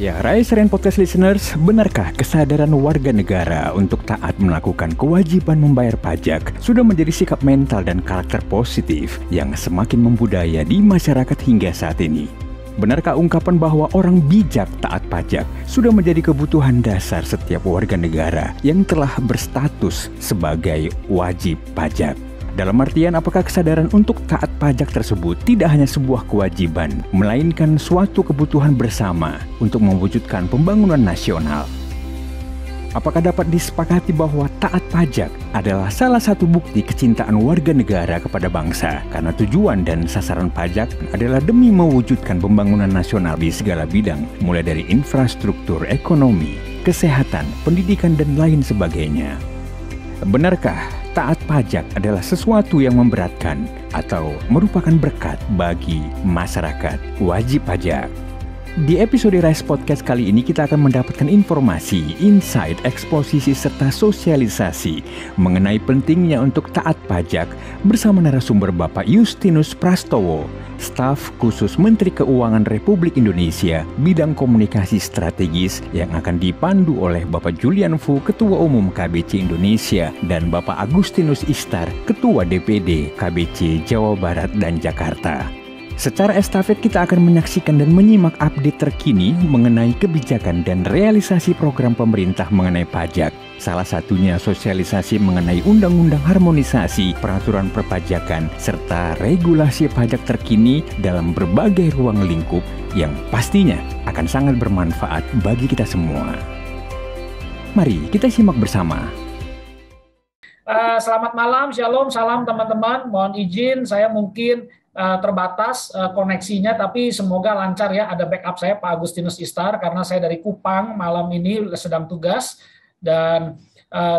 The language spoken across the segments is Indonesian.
Ya, Rai Seren Podcast Listeners, benarkah kesadaran warga negara untuk taat melakukan kewajiban membayar pajak sudah menjadi sikap mental dan karakter positif yang semakin membudaya di masyarakat hingga saat ini? Benarkah ungkapan bahwa orang bijak taat pajak sudah menjadi kebutuhan dasar setiap warga negara yang telah berstatus sebagai wajib pajak? Dalam artian, apakah kesadaran untuk taat pajak tersebut tidak hanya sebuah kewajiban, melainkan suatu kebutuhan bersama untuk mewujudkan pembangunan nasional? Apakah dapat disepakati bahwa taat pajak adalah salah satu bukti kecintaan warga negara kepada bangsa? Karena tujuan dan sasaran pajak adalah demi mewujudkan pembangunan nasional di segala bidang, mulai dari infrastruktur, ekonomi, kesehatan, pendidikan, dan lain sebagainya. Benarkah taat pajak adalah sesuatu yang memberatkan atau merupakan berkat bagi masyarakat wajib pajak? Di episode Rise Podcast kali ini kita akan mendapatkan informasi, insight, eksposisi, serta sosialisasi mengenai pentingnya untuk taat pajak bersama narasumber Bapak Justinus Prastowo, staf khusus Menteri Keuangan Republik Indonesia bidang komunikasi strategis yang akan dipandu oleh Bapak Julian Fu, Ketua Umum KBC Indonesia, dan Bapak Agustinus Ishtar, Ketua DPD KBC Jawa Barat dan Jakarta. Secara estafet kita akan menyaksikan dan menyimak update terkini mengenai kebijakan dan realisasi program pemerintah mengenai pajak. Salah satunya sosialisasi mengenai undang-undang harmonisasi peraturan perpajakan serta regulasi pajak terkini dalam berbagai ruang lingkup yang pastinya akan sangat bermanfaat bagi kita semua. Mari kita simak bersama. Selamat malam, shalom, salam teman-teman. Mohon izin saya mungkin terbatas koneksinya, tapi semoga lancar ya. Ada backup saya Pak Agustinus Ishtar karena saya dari Kupang malam ini sedang tugas. Dan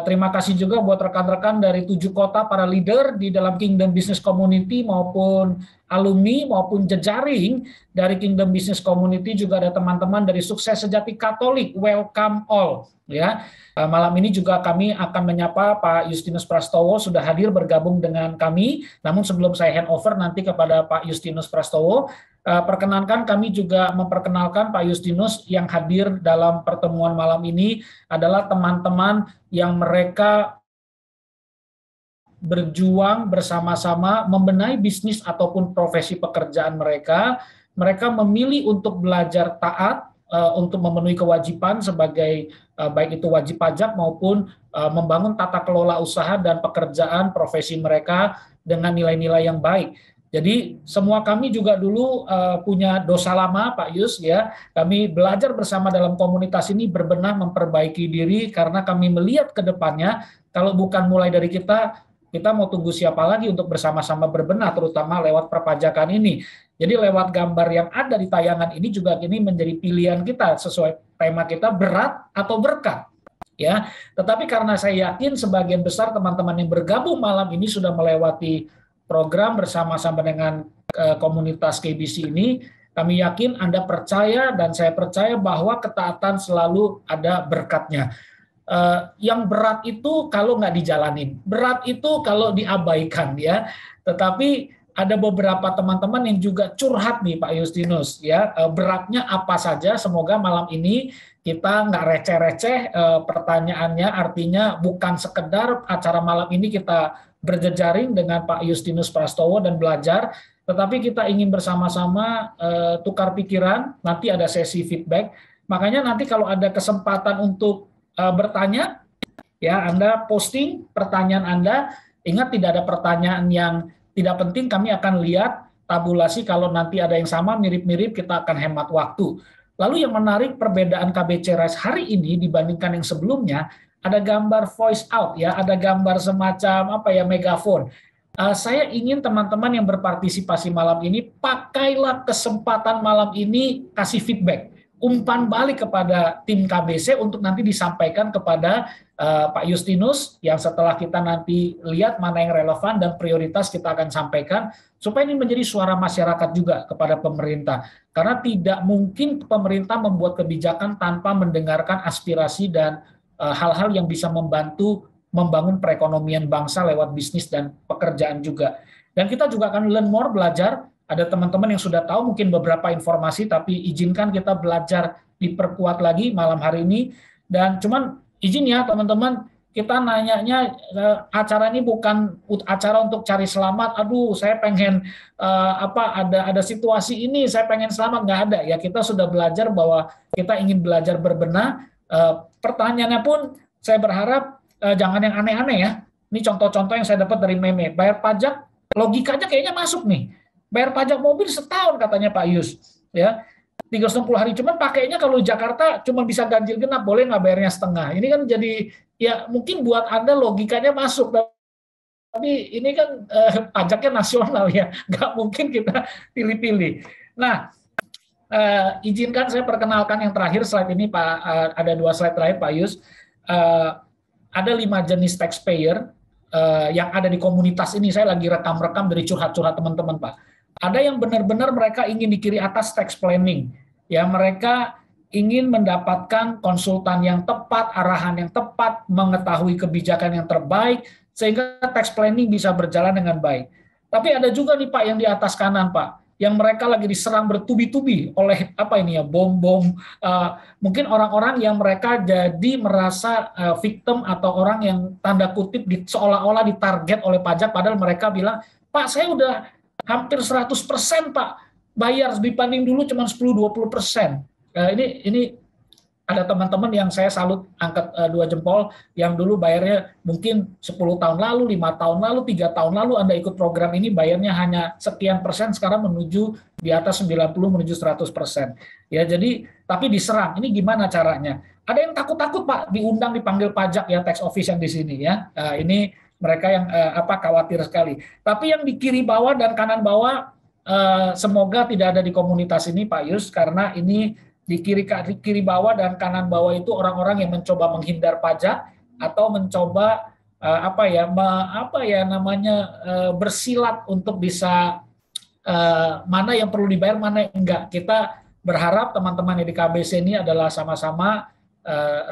terima kasih juga buat rekan-rekan dari 7 kota para leader di dalam Kingdom Business Community maupun alumni maupun jejaring dari Kingdom Business Community. Juga ada teman-teman dari Sukses Sejati Katolik, welcome all ya. Malam ini juga kami akan menyapa Pak Justinus Prastowo sudah hadir bergabung dengan kami. Namun sebelum saya hand over nanti kepada Pak Justinus Prastowo, perkenankan kami juga memperkenalkan Pak Justinus yang hadir dalam pertemuan malam ini adalah teman-teman yang mereka berjuang bersama-sama membenahi bisnis ataupun profesi pekerjaan mereka. Mereka memilih untuk belajar taat untuk memenuhi kewajiban sebagai baik itu wajib pajak maupun membangun tata kelola usaha dan pekerjaan profesi mereka dengan nilai-nilai yang baik. Jadi semua kami juga dulu punya dosa lama Pak Yus ya. Kami belajar bersama dalam komunitas ini berbenah memperbaiki diri karena kami melihat ke depannya kalau bukan mulai dari kita mau tunggu siapa lagi untuk bersama-sama berbenah terutama lewat perpajakan ini. Jadi lewat gambar yang ada di tayangan ini juga ini menjadi pilihan kita sesuai tema kita berat atau berkat. Ya, tetapi karena saya yakin sebagian besar teman-teman yang bergabung malam ini sudah melewati program bersama-sama dengan komunitas KBC ini, kami yakin Anda percaya dan saya percaya bahwa ketaatan selalu ada berkatnya. Yang berat itu kalau nggak dijalanin, berat itu kalau diabaikan ya. Tetapi ada beberapa teman-teman yang juga curhat nih Pak Justinus ya, beratnya apa saja. Semoga malam ini kita nggak receh-receh pertanyaannya, artinya bukan sekedar acara malam ini kita berjejaring dengan Pak Justinus Prastowo dan belajar, tetapi kita ingin bersama-sama tukar pikiran, nanti ada sesi feedback. Makanya nanti kalau ada kesempatan untuk bertanya, ya Anda posting pertanyaan Anda, ingat tidak ada pertanyaan yang tidak penting, kami akan lihat tabulasi kalau nanti ada yang sama mirip-mirip kita akan hemat waktu. Lalu yang menarik perbedaan KBC Rise hari ini dibandingkan yang sebelumnya, ada gambar voice out ya, ada gambar semacam megafon. Saya ingin teman-teman yang berpartisipasi malam ini pakailah kesempatan malam ini kasih feedback, umpan balik kepada tim KBC untuk nanti disampaikan kepada Pak Justinus yang setelah kita nanti lihat mana yang relevan dan prioritas kita akan sampaikan supaya ini menjadi suara masyarakat juga kepada pemerintah. Karena tidak mungkin pemerintah membuat kebijakan tanpa mendengarkan aspirasi dan hal-hal yang bisa membantu membangun perekonomian bangsa lewat bisnis dan pekerjaan juga. Dan kita juga akan learn more, belajar. Ada teman-teman yang sudah tahu mungkin beberapa informasi, tapi izinkan kita belajar diperkuat lagi malam hari ini. Dan cuman izin ya teman-teman, kita nanyanya acara ini bukan acara untuk cari selamat. Aduh, saya pengen ada situasi ini, saya pengen selamat, nggak ada ya. Kita sudah belajar bahwa kita ingin belajar berbenah. Pertanyaannya pun saya berharap jangan yang aneh-aneh ya. Ini contoh-contoh yang saya dapat dari meme. Bayar pajak, logikanya kayaknya masuk nih. Bayar pajak mobil setahun katanya Pak Yus, ya. 360 hari, cuman pakainya kalau di Jakarta cuma bisa ganjil genap, boleh nggak bayarnya setengah. Ini kan jadi, ya mungkin buat Anda logikanya masuk, tapi ini kan pajaknya nasional ya, nggak mungkin kita pilih-pilih. Nah, izinkan saya perkenalkan yang terakhir slide ini Pak, ada 2 slide terakhir Pak Yus. Ada 5 jenis taxpayer yang ada di komunitas ini. Saya lagi rekam-rekam dari curhat-curhat teman-teman Pak. Ada yang benar-benar mereka ingin di kiri atas tax planning. Ya, mereka ingin mendapatkan konsultan yang tepat, arahan yang tepat, mengetahui kebijakan yang terbaik, sehingga tax planning bisa berjalan dengan baik. Tapi ada juga nih Pak yang di atas kanan Pak, yang mereka lagi diserang bertubi-tubi oleh bom-bom, mungkin orang-orang yang mereka jadi merasa victim atau orang yang tanda kutip seolah-olah ditarget oleh pajak, padahal mereka bilang, Pak saya udah hampir 100% Pak bayar, dibanding dulu cuma 10-20%. Ini ada teman-teman yang saya salut, angkat 2 jempol, yang dulu bayarnya mungkin 10 tahun lalu, 5 tahun lalu, 3 tahun lalu Anda ikut program ini bayarnya hanya sekian persen, sekarang menuju di atas 90 menuju 100%. Ya, jadi tapi diserang. Ini gimana caranya? Ada yang takut-takut Pak diundang dipanggil pajak ya, tax office yang di sini ya. Ini mereka yang khawatir sekali. Tapi yang di kiri bawah dan kanan bawah semoga tidak ada di komunitas ini Pak Yus, karena ini di kiri bawah dan kanan bawah itu orang-orang yang mencoba menghindar pajak atau mencoba bersilat untuk bisa mana yang perlu dibayar, mana yang enggak. Kita berharap teman-teman di KBC ini adalah sama-sama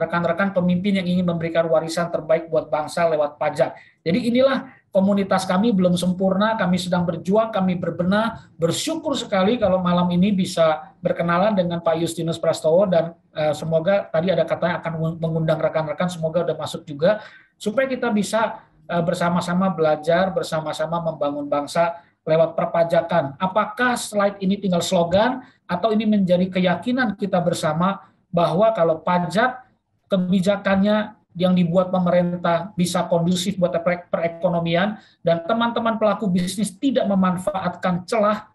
rekan-rekan pemimpin yang ingin memberikan warisan terbaik buat bangsa lewat pajak. Jadi inilah komunitas kami, belum sempurna, kami sedang berjuang, kami berbenah. Bersyukur sekali kalau malam ini bisa berkenalan dengan Pak Justinus Prastowo, dan semoga tadi ada katanya akan mengundang rekan-rekan, semoga udah masuk juga, supaya kita bisa bersama-sama belajar, bersama-sama membangun bangsa lewat perpajakan. Apakah slide ini tinggal slogan atau ini menjadi keyakinan kita bersama bahwa kalau pajak kebijakannya yang dibuat pemerintah bisa kondusif buat perekonomian dan teman-teman pelaku bisnis tidak memanfaatkan celah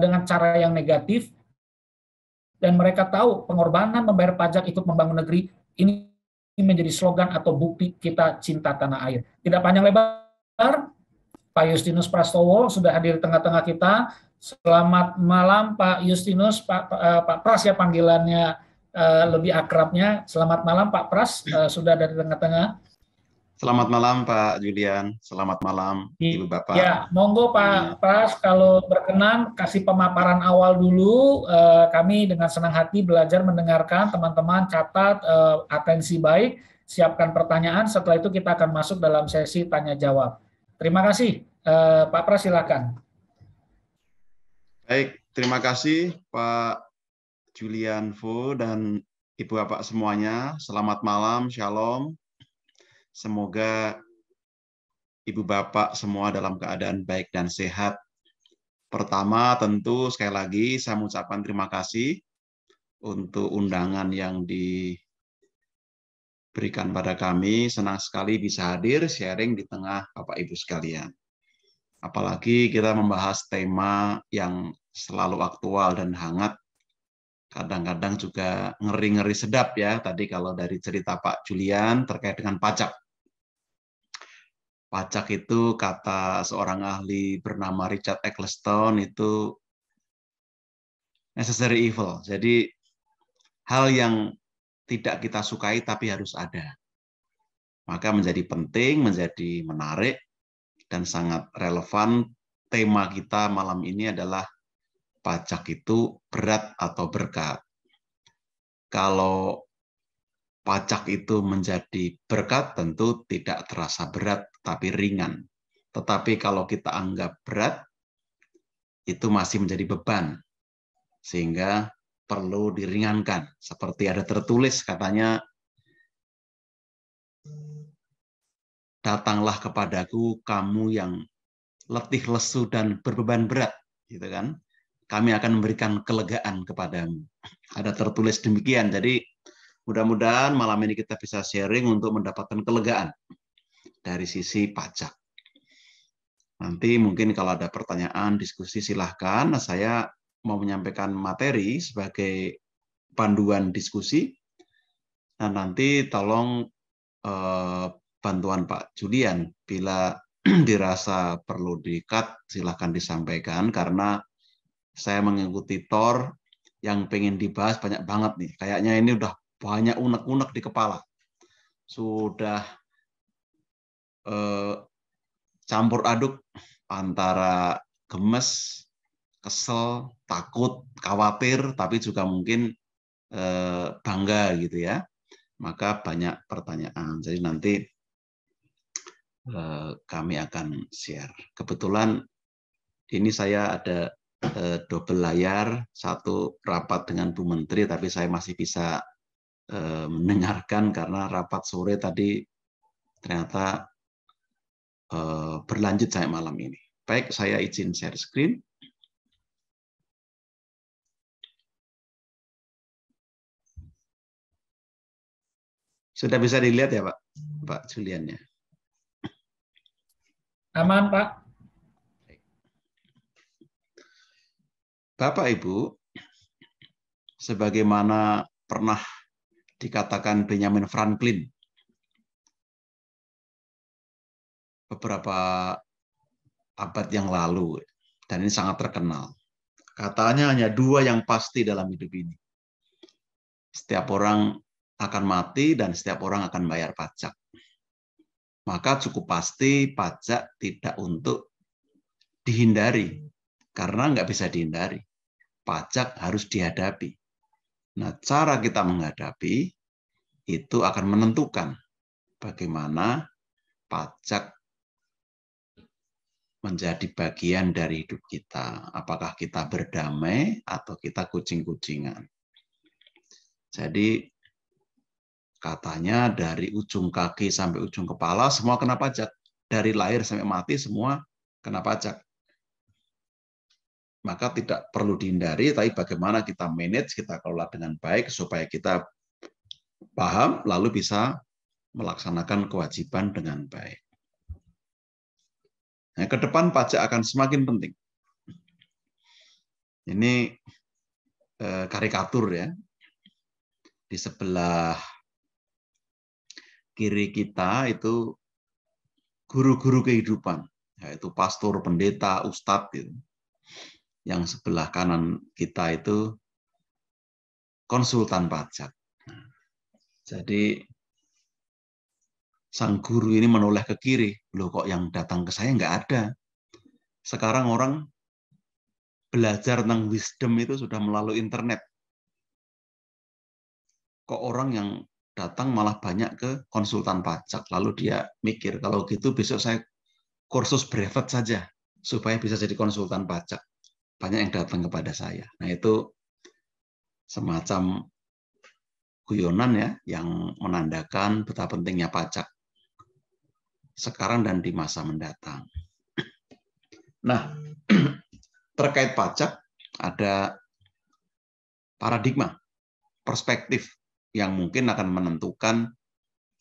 dengan cara yang negatif, dan mereka tahu pengorbanan membayar pajak ikut membangun negeri, ini menjadi slogan atau bukti kita cinta tanah air. Tidak panjang lebar, Pak Justinus Prastowo sudah hadir di tengah-tengah kita. Selamat malam Pak Justinus, Pak Pras ya panggilannya lebih akrabnya. Selamat malam Pak Pras, sudah dari tengah-tengah. Selamat malam Pak Julian, selamat malam Ibu Bapak. Ya, monggo Pak Pras, kalau berkenan kasih pemaparan awal dulu. Kami dengan senang hati belajar mendengarkan, teman-teman catat, atensi baik, siapkan pertanyaan, setelah itu kita akan masuk dalam sesi tanya jawab. Terima kasih, Pak Pras silakan. Baik, terima kasih Pak Julian Fu dan Ibu Bapak semuanya. Selamat malam, Shalom. Semoga Ibu Bapak semua dalam keadaan baik dan sehat. Pertama, tentu sekali lagi saya mengucapkan terima kasih untuk undangan yang diberikan pada kami. Senang sekali bisa hadir sharing di tengah Bapak Ibu sekalian. Apalagi kita membahas tema yang selalu aktual dan hangat. Kadang-kadang juga ngeri-ngeri sedap ya, tadi kalau dari cerita Pak Julian terkait dengan pajak. Pajak itu kata seorang ahli bernama Richard Ecclestone itu necessary evil. Jadi hal yang tidak kita sukai tapi harus ada. Maka menjadi penting, menjadi menarik, dan sangat relevan. Tema kita malam ini adalah pajak itu berat atau berkat. Kalau pajak itu menjadi berkat, tentu tidak terasa berat, tapi ringan. Tetapi kalau kita anggap berat, itu masih menjadi beban. Sehingga perlu diringankan. Seperti ada tertulis katanya, datanglah kepadaku kamu yang letih lesu dan berbeban berat, gitu kan? Kami akan memberikan kelegaan kepadamu. Ada tertulis demikian. Jadi mudah-mudahan malam ini kita bisa sharing untuk mendapatkan kelegaan dari sisi pajak. Nanti mungkin kalau ada pertanyaan, diskusi silahkan. Saya mau menyampaikan materi sebagai panduan diskusi. Dan nanti tolong bantuan Pak Julian, bila dirasa perlu di-cut, silahkan disampaikan, karena saya mengikuti TOR yang pengen dibahas banyak banget nih. Kayaknya ini udah banyak unek-unek di kepala. Sudah campur aduk antara gemes, kesel, takut, khawatir, tapi juga mungkin bangga gitu ya. Maka banyak pertanyaan. Jadi nanti kami akan share. Kebetulan ini saya ada double layar, satu rapat dengan Bu Menteri, tapi saya masih bisa mendengarkan karena rapat sore tadi ternyata berlanjut sampai malam ini. Baik, saya izin share screen. Sudah bisa dilihat ya Pak Julian ya? Aman, Pak. Bapak Ibu, sebagaimana pernah dikatakan Benjamin Franklin beberapa abad yang lalu, dan ini sangat terkenal. Katanya hanya dua yang pasti dalam hidup ini. Setiap orang akan mati dan setiap orang akan bayar pajak. Maka cukup pasti pajak tidak untuk dihindari, karena nggak bisa dihindari. Pajak harus dihadapi. Nah, cara kita menghadapi itu akan menentukan bagaimana pajak menjadi bagian dari hidup kita. Apakah kita berdamai atau kita kucing-kucingan. Jadi katanya dari ujung kaki sampai ujung kepala semua kena pajak. Dari lahir sampai mati semua kena pajak. Maka tidak perlu dihindari, tapi bagaimana kita manage, kita kelola dengan baik supaya kita paham lalu bisa melaksanakan kewajiban dengan baik. Nah, ke depan pajak akan semakin penting. Ini karikatur ya. Di sebelah kiri kita itu guru-guru kehidupan, yaitu pastor, pendeta, ustadz. Gitu. Yang sebelah kanan kita itu konsultan pajak. Jadi sang guru ini menoleh ke kiri, loh kok yang datang ke saya nggak ada. Sekarang orang belajar tentang wisdom itu sudah melalui internet. Kok orang yang datang malah banyak ke konsultan pajak, lalu dia mikir, kalau gitu besok saya kursus brevet saja, supaya bisa jadi konsultan pajak. Banyak yang datang kepada saya. Nah itu semacam guyonan ya, yang menandakan betapa pentingnya pajak sekarang dan di masa mendatang. Nah, terkait pajak ada paradigma, perspektif yang mungkin akan menentukan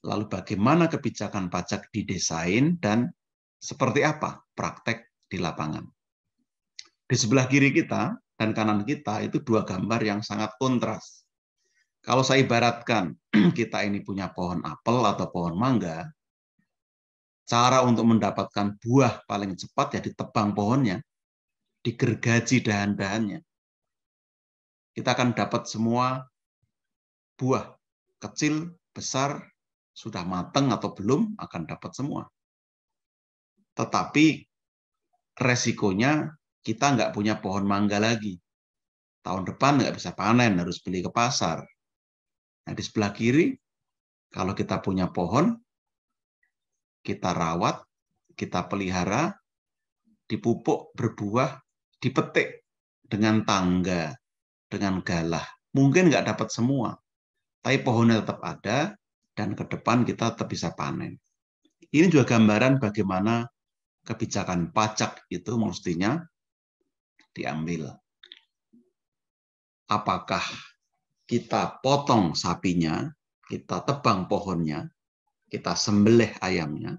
lalu bagaimana kebijakan pajak didesain dan seperti apa praktek di lapangan. Di sebelah kiri kita dan kanan kita itu dua gambar yang sangat kontras. Kalau saya ibaratkan kita ini punya pohon apel atau pohon mangga, cara untuk mendapatkan buah paling cepat ya ditebang pohonnya, digergaji dahan-dahannya. Kita akan dapat semua buah, kecil, besar, sudah matang atau belum, akan dapat semua. Tetapi resikonya kita nggak punya pohon mangga lagi. Tahun depan nggak bisa panen, harus beli ke pasar. Nah, di sebelah kiri, kalau kita punya pohon, kita rawat, kita pelihara, dipupuk, berbuah, dipetik dengan tangga, dengan galah. Mungkin nggak dapat semua, tapi pohonnya tetap ada, dan ke depan kita tetap bisa panen. Ini juga gambaran bagaimana kebijakan pajak itu mestinya diambil. Apakah kita potong sapinya, kita tebang pohonnya, kita sembelih ayamnya,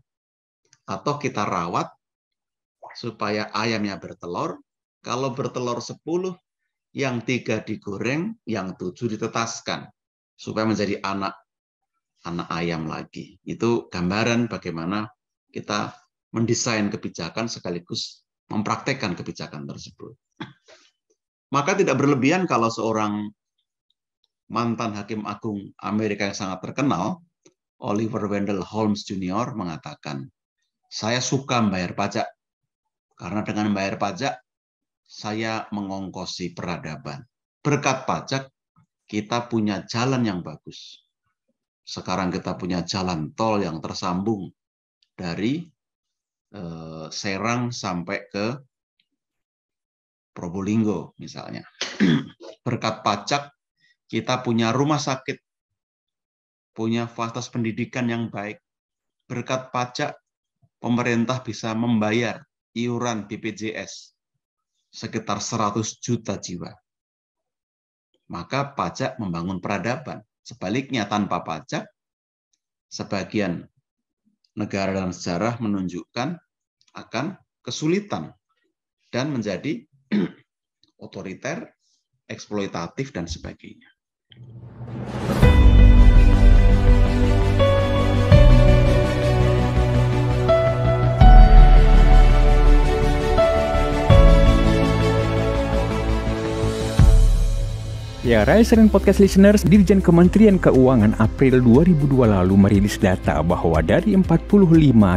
atau kita rawat supaya ayamnya bertelur. Kalau bertelur 10, yang 3 digoreng, yang 7 ditetaskan, supaya menjadi anak ayam lagi. Itu gambaran bagaimana kita mendesain kebijakan sekaligus mempraktekkan kebijakan tersebut. Maka tidak berlebihan kalau seorang mantan hakim agung Amerika yang sangat terkenal, Oliver Wendell Holmes Jr. mengatakan, saya suka membayar pajak, karena dengan membayar pajak, saya mengongkosi peradaban. Berkat pajak, kita punya jalan yang bagus. Sekarang kita punya jalan tol yang tersambung dari Serang sampai ke Probolinggo misalnya. Berkat pajak, kita punya rumah sakit, punya fasilitas pendidikan yang baik. Berkat pajak, pemerintah bisa membayar iuran BPJS sekitar 100 juta jiwa. Maka pajak membangun peradaban. Sebaliknya, tanpa pajak, sebagian negara dalam sejarah menunjukkan akan kesulitan dan menjadi otoriter, eksploitatif, dan sebagainya. Ya, Rise and Podcast Listeners, Dirjen Kementerian Keuangan April 2002 lalu merilis data bahwa dari 45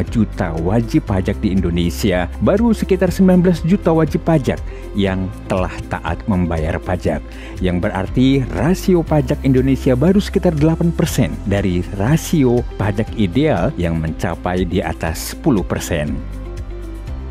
juta wajib pajak di Indonesia, baru sekitar 19 juta wajib pajak yang telah taat membayar pajak. Yang berarti rasio pajak Indonesia baru sekitar 8% dari rasio pajak ideal yang mencapai di atas 10%.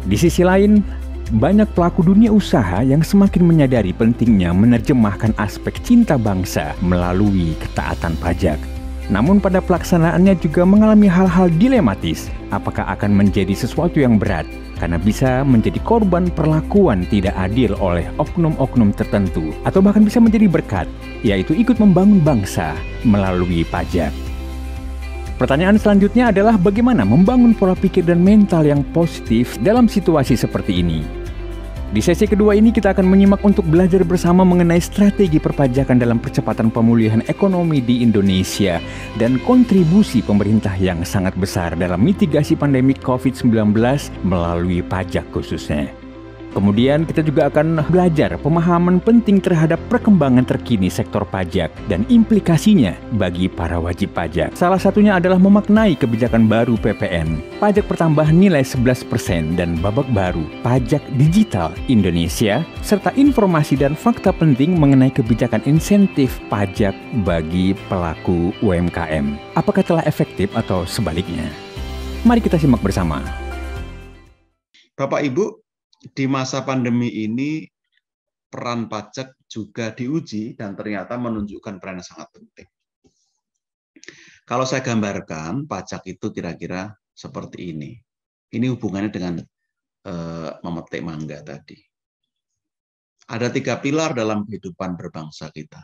Di sisi lain, banyak pelaku dunia usaha yang semakin menyadari pentingnya menerjemahkan aspek cinta bangsa melalui ketaatan pajak. Namun pada pelaksanaannya juga mengalami hal-hal dilematis. Apakah akan menjadi sesuatu yang berat karena bisa menjadi korban perlakuan tidak adil oleh oknum-oknum tertentu, atau bahkan bisa menjadi berkat, yaitu ikut membangun bangsa melalui pajak. Pertanyaan selanjutnya adalah bagaimana membangun pola pikir dan mental yang positif dalam situasi seperti ini. Di sesi kedua ini kita akan menyimak untuk belajar bersama mengenai strategi perpajakan dalam percepatan pemulihan ekonomi di Indonesia dan kontribusi pemerintah yang sangat besar dalam mitigasi pandemi COVID-19 melalui pajak khususnya. Kemudian kita juga akan belajar pemahaman penting terhadap perkembangan terkini sektor pajak dan implikasinya bagi para wajib pajak. Salah satunya adalah memaknai kebijakan baru PPN, pajak pertambahan nilai 11% dan babak baru pajak digital Indonesia, serta informasi dan fakta penting mengenai kebijakan insentif pajak bagi pelaku UMKM. Apakah telah efektif atau sebaliknya? Mari kita simak bersama. Bapak Ibu, di masa pandemi ini peran pajak juga diuji dan ternyata menunjukkan peran yang sangat penting. Kalau saya gambarkan, pajak itu kira-kira seperti ini. Ini hubungannya dengan memetik mangga tadi. Ada 3 pilar dalam kehidupan berbangsa kita.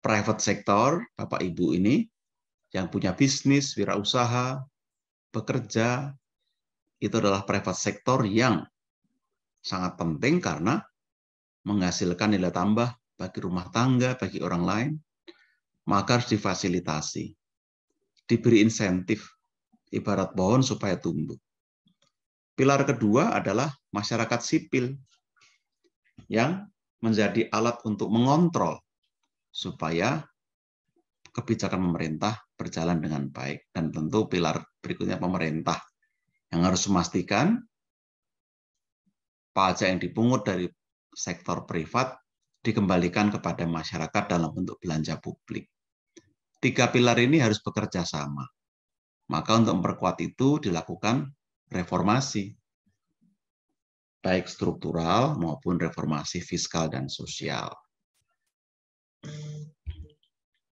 Private sector, Bapak Ibu ini, yang punya bisnis, wirausaha, bekerja, itu adalah private sector yang sangat penting karena menghasilkan nilai tambah bagi rumah tangga, bagi orang lain, maka harus difasilitasi, diberi insentif, ibarat pohon supaya tumbuh. Pilar kedua adalah masyarakat sipil yang menjadi alat untuk mengontrol supaya kebijakan pemerintah berjalan dengan baik. Dan tentu pilar berikutnya pemerintah yang harus memastikan pajak yang dipungut dari sektor privat dikembalikan kepada masyarakat dalam bentuk belanja publik. 3 pilar ini harus bekerja sama. Maka untuk memperkuat itu dilakukan reformasi, baik struktural maupun reformasi fiskal dan sosial.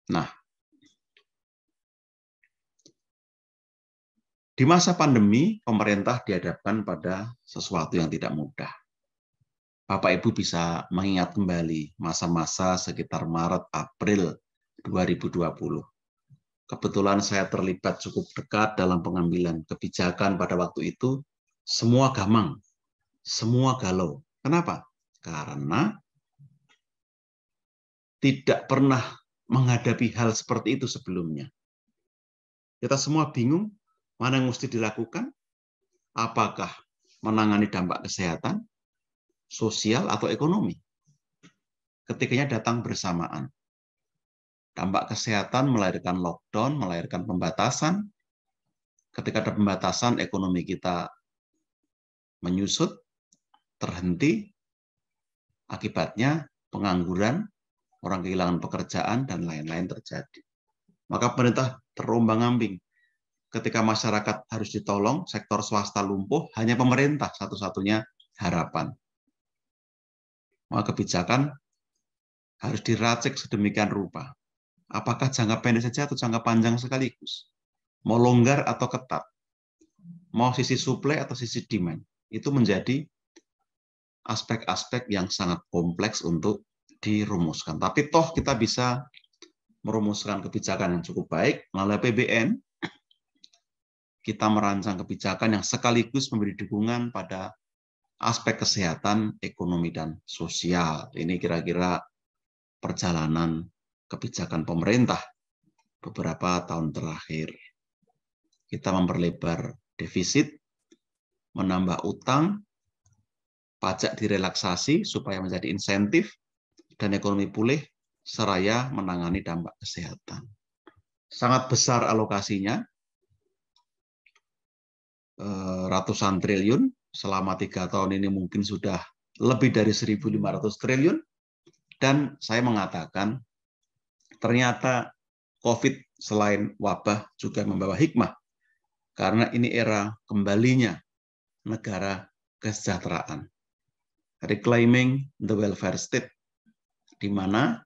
Nah, di masa pandemi, pemerintah dihadapkan pada sesuatu yang tidak mudah. Bapak Ibu bisa mengingat kembali masa-masa sekitar Maret, April 2020. Kebetulan saya terlibat cukup dekat dalam pengambilan kebijakan pada waktu itu. Semua gamang, semua galau. Kenapa? Karena tidak pernah menghadapi hal seperti itu sebelumnya. Kita semua bingung mana yang mesti dilakukan, apakah menangani dampak kesehatan, sosial, atau ekonomi. Ketiganya datang bersamaan. Dampak kesehatan melahirkan lockdown, melahirkan pembatasan. Ketika ada pembatasan, ekonomi kita menyusut, terhenti, akibatnya pengangguran, orang kehilangan pekerjaan, dan lain-lain terjadi. Maka pemerintah terombang-ambing. Ketika masyarakat harus ditolong, sektor swasta lumpuh, hanya pemerintah satu-satunya harapan. Maka kebijakan harus diracik sedemikian rupa. Apakah jangka pendek saja atau jangka panjang sekaligus? Mau longgar atau ketat? Mau sisi supply atau sisi demand? Itu menjadi aspek-aspek yang sangat kompleks untuk dirumuskan. Tapi toh kita bisa merumuskan kebijakan yang cukup baik melalui APBN. Kita merancang kebijakan yang sekaligus memberi dukungan pada aspek kesehatan, ekonomi, dan sosial. Ini kira-kira perjalanan kebijakan pemerintah beberapa tahun terakhir. Kita memperlebar defisit, menambah utang, pajak direlaksasi supaya menjadi insentif, dan ekonomi pulih, seraya menangani dampak kesehatan. Sangat besar alokasinya, ratusan triliun, selama 3 tahun ini mungkin sudah lebih dari 1.500 triliun, dan saya mengatakan ternyata COVID selain wabah juga membawa hikmah, karena ini era kembalinya negara kesejahteraan. Reclaiming the welfare state, di mana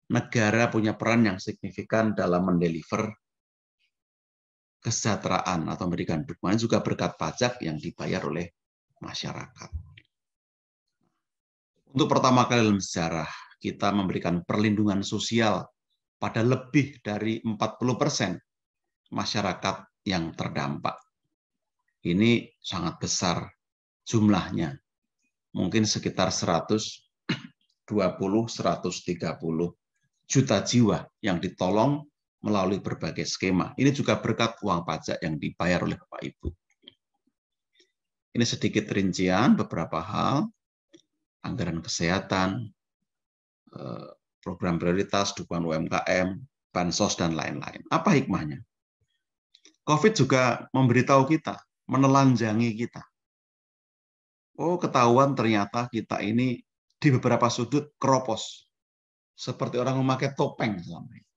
negara punya peran yang signifikan dalam mendeliver kesejahteraan atau memberikan dukungan juga berkat pajak yang dibayar oleh masyarakat. Untuk pertama kali dalam sejarah, kita memberikan perlindungan sosial pada lebih dari 40% masyarakat yang terdampak. Ini sangat besar jumlahnya. Mungkin sekitar 120-130 juta jiwa yang ditolong melalui berbagai skema. Ini juga berkat uang pajak yang dibayar oleh Bapak Ibu. Ini sedikit rincian beberapa hal, anggaran kesehatan, program prioritas, dukungan UMKM, bansos, dan lain-lain. Apa hikmahnya? COVID juga memberitahu kita, menelanjangi kita. Oh, ketahuan ternyata kita ini di beberapa sudut keropos, seperti orang memakai topeng selama ini.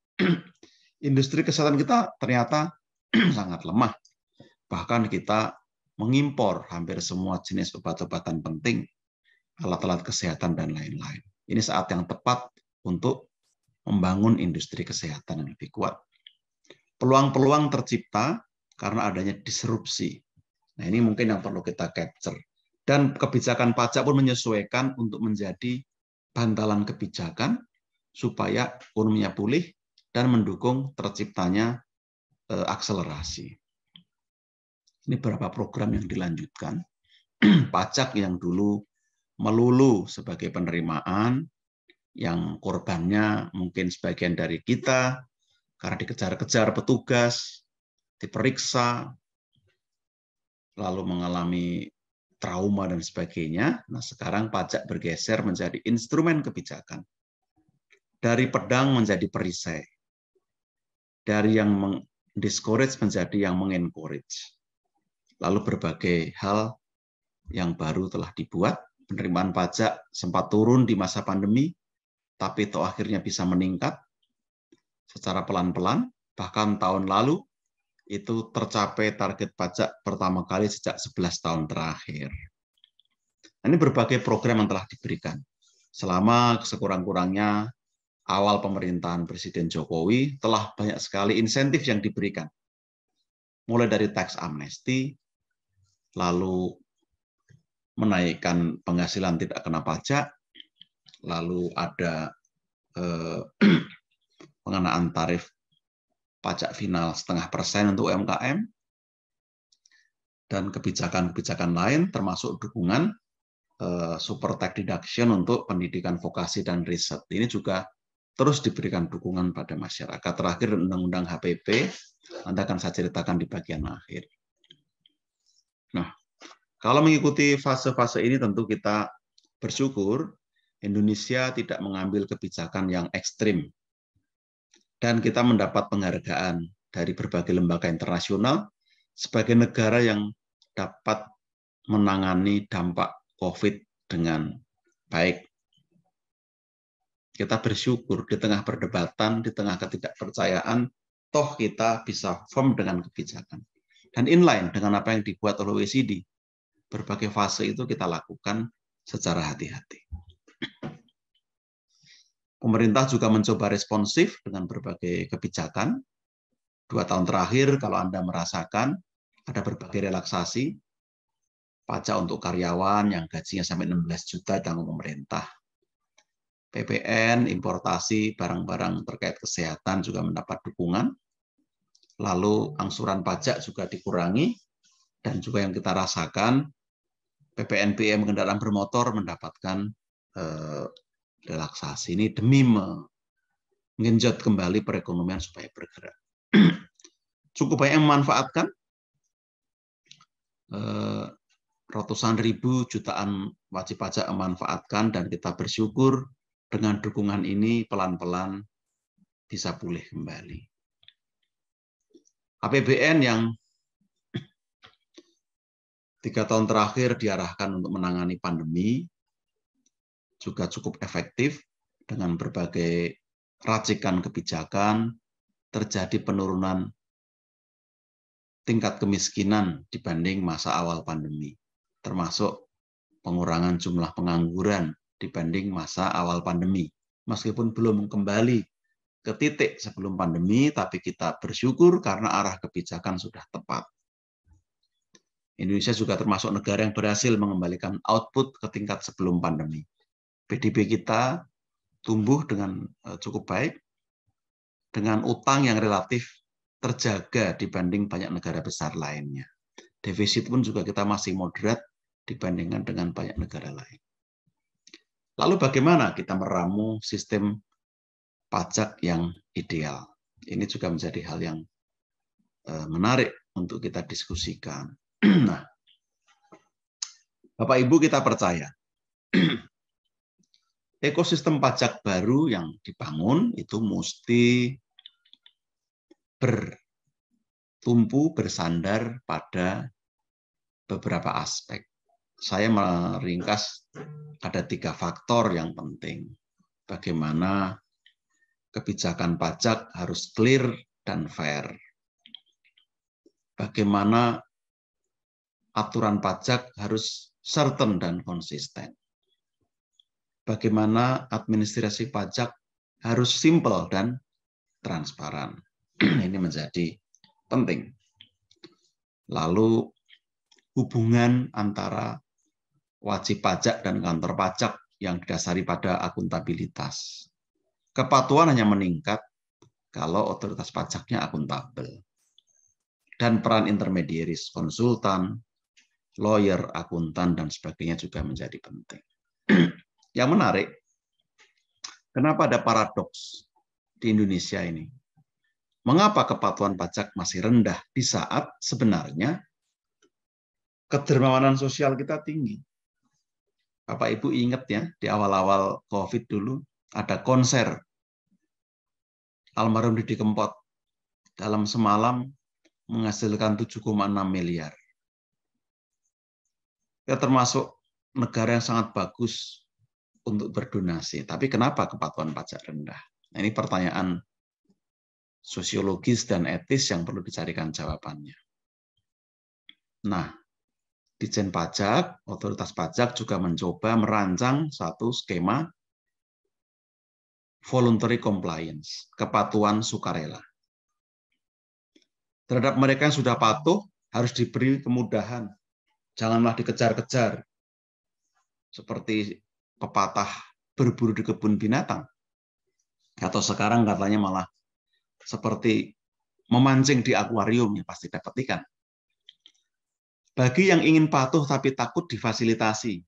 Industri kesehatan kita ternyata sangat lemah. Bahkan kita mengimpor hampir semua jenis obat-obatan penting, alat-alat kesehatan, dan lain-lain. Ini saat yang tepat untuk membangun industri kesehatan yang lebih kuat. Peluang-peluang tercipta karena adanya disrupsi. Nah, ini mungkin yang perlu kita capture. Dan kebijakan pajak pun menyesuaikan untuk menjadi bantalan kebijakan supaya ekonominya pulih dan mendukung terciptanya akselerasi. Ini beberapa program yang dilanjutkan. Pajak yang dulu melulu sebagai penerimaan, yang korbannya mungkin sebagian dari kita, karena dikejar-kejar petugas, diperiksa, lalu mengalami trauma dan sebagainya. Nah, sekarang pajak bergeser menjadi instrumen kebijakan. Dari pedang menjadi perisai. Dari yang discourage menjadi yang mengencourage. Lalu berbagai hal yang baru telah dibuat. Penerimaan pajak sempat turun di masa pandemi, tapi toh akhirnya bisa meningkat secara pelan-pelan. Bahkan tahun lalu itu tercapai target pajak pertama kali sejak 11 tahun terakhir. Ini berbagai program yang telah diberikan. Selama sekurang-kurangnya awal pemerintahan Presiden Jokowi telah banyak sekali insentif yang diberikan. Mulai dari tax amnesty, lalu menaikkan penghasilan tidak kena pajak, lalu ada pengenaan tarif pajak final 0,5% untuk UMKM, dan kebijakan-kebijakan lain termasuk dukungan super tax deduction untuk pendidikan vokasi dan riset. Ini juga terus diberikan dukungan pada masyarakat. Terakhir Undang-Undang HPP, nanti akan saya ceritakan di bagian akhir. Nah, kalau mengikuti fase-fase ini tentu kita bersyukur Indonesia tidak mengambil kebijakan yang ekstrim. Dan kita mendapat penghargaan dari berbagai lembaga internasional sebagai negara yang dapat menangani dampak COVID dengan baik. Kita bersyukur di tengah perdebatan, di tengah ketidakpercayaan, toh kita bisa firm dengan kebijakan. Dan inline dengan apa yang dibuat oleh OECD. Berbagai fase itu kita lakukan secara hati-hati. Pemerintah juga mencoba responsif dengan berbagai kebijakan. 2 tahun terakhir, kalau Anda merasakan, ada berbagai relaksasi. Pajak untuk karyawan yang gajinya sampai 16 juta tanggung pemerintah. PPN, importasi, barang-barang terkait kesehatan juga mendapat dukungan. Lalu angsuran pajak juga dikurangi. Dan juga yang kita rasakan, PPNBM kendaraan bermotor mendapatkan relaksasi. Ini demi menggenjot kembali perekonomian supaya bergerak. Cukup banyak yang memanfaatkan, ratusan ribu jutaan wajib pajak memanfaatkan, dan kita bersyukur dengan dukungan ini pelan-pelan bisa pulih kembali. APBN yang 3 tahun terakhir diarahkan untuk menangani pandemi juga cukup efektif dengan berbagai racikan kebijakan, terjadi penurunan tingkat kemiskinan dibanding masa awal pandemi, termasuk pengurangan jumlah pengangguran dibanding masa awal pandemi. Meskipun belum kembali ke titik sebelum pandemi, tapi kita bersyukur karena arah kebijakan sudah tepat. Indonesia juga termasuk negara yang berhasil mengembalikan output ke tingkat sebelum pandemi. PDB kita tumbuh dengan cukup baik, dengan utang yang relatif terjaga dibanding banyak negara besar lainnya. Defisit pun juga kita masih moderat dibandingkan dengan banyak negara lain. Lalu bagaimana kita meramu sistem pajak yang ideal? Ini juga menjadi hal yang menarik untuk kita diskusikan. Nah, Bapak Ibu, kita percaya ekosistem pajak baru yang dibangun itu mesti bertumpu bersandar pada beberapa aspek. Saya meringkas ada 3 faktor yang penting. Bagaimana kebijakan pajak harus clear dan fair. Bagaimana aturan pajak harus certain dan konsisten. Bagaimana administrasi pajak harus simple dan transparan. Ini menjadi penting. Lalu hubungan antara wajib pajak dan kantor pajak yang didasari pada akuntabilitas. Kepatuhan hanya meningkat kalau otoritas pajaknya akuntabel. Dan peran intermediaris, konsultan, lawyer, akuntan, dan sebagainya juga menjadi penting. Yang menarik, kenapa ada paradoks di Indonesia ini? Mengapa kepatuhan pajak masih rendah di saat sebenarnya kedermawanan sosial kita tinggi? Bapak Ibu ingat ya, di awal-awal COVID dulu ada konser almarhum Didi Kempot. Dalam semalam menghasilkan 7,6 miliar. Ya, termasuk negara yang sangat bagus untuk berdonasi. Tapi kenapa kepatuhan pajak rendah? Nah, ini pertanyaan sosiologis dan etis yang perlu dicarikan jawabannya. Nah, Ditjen Pajak, otoritas pajak juga mencoba merancang satu skema voluntary compliance, kepatuhan sukarela. Terhadap mereka yang sudah patuh harus diberi kemudahan. Janganlah dikejar-kejar. Seperti pepatah berburu di kebun binatang. Atau sekarang katanya malah seperti memancing di akuarium, ya pasti dapat ikan. Bagi yang ingin patuh tapi takut difasilitasi,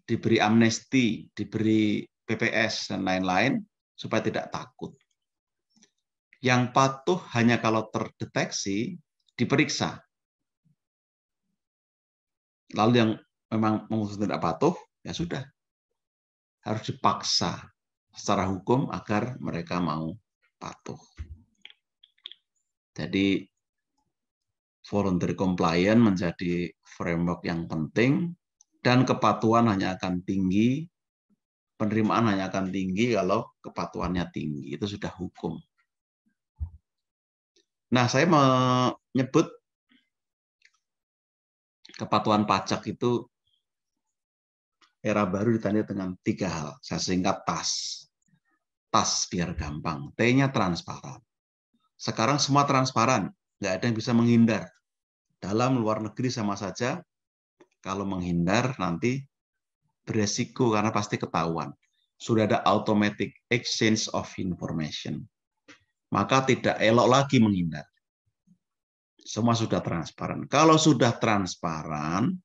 diberi amnesti, diberi PPS, dan lain-lain, supaya tidak takut. Yang patuh hanya kalau terdeteksi, diperiksa. Lalu yang memang memutuskan tidak patuh, ya sudah. Harus dipaksa secara hukum agar mereka mau patuh. Jadi, voluntary compliance menjadi framework yang penting, dan kepatuhan hanya akan tinggi, penerimaan hanya akan tinggi kalau kepatuhannya tinggi. Itu sudah hukum. Nah, saya menyebut kepatuhan pajak itu era baru ditandai dengan 3 hal. Saya singkat TAS. TAS biar gampang. T-nya transparan. Sekarang semua transparan. Nggak ada yang bisa menghindar. Dalam luar negeri sama saja. Kalau menghindar nanti beresiko karena pasti ketahuan. Sudah ada automatic exchange of information. Maka tidak elok lagi menghindar. Semua sudah transparan. Kalau sudah transparan,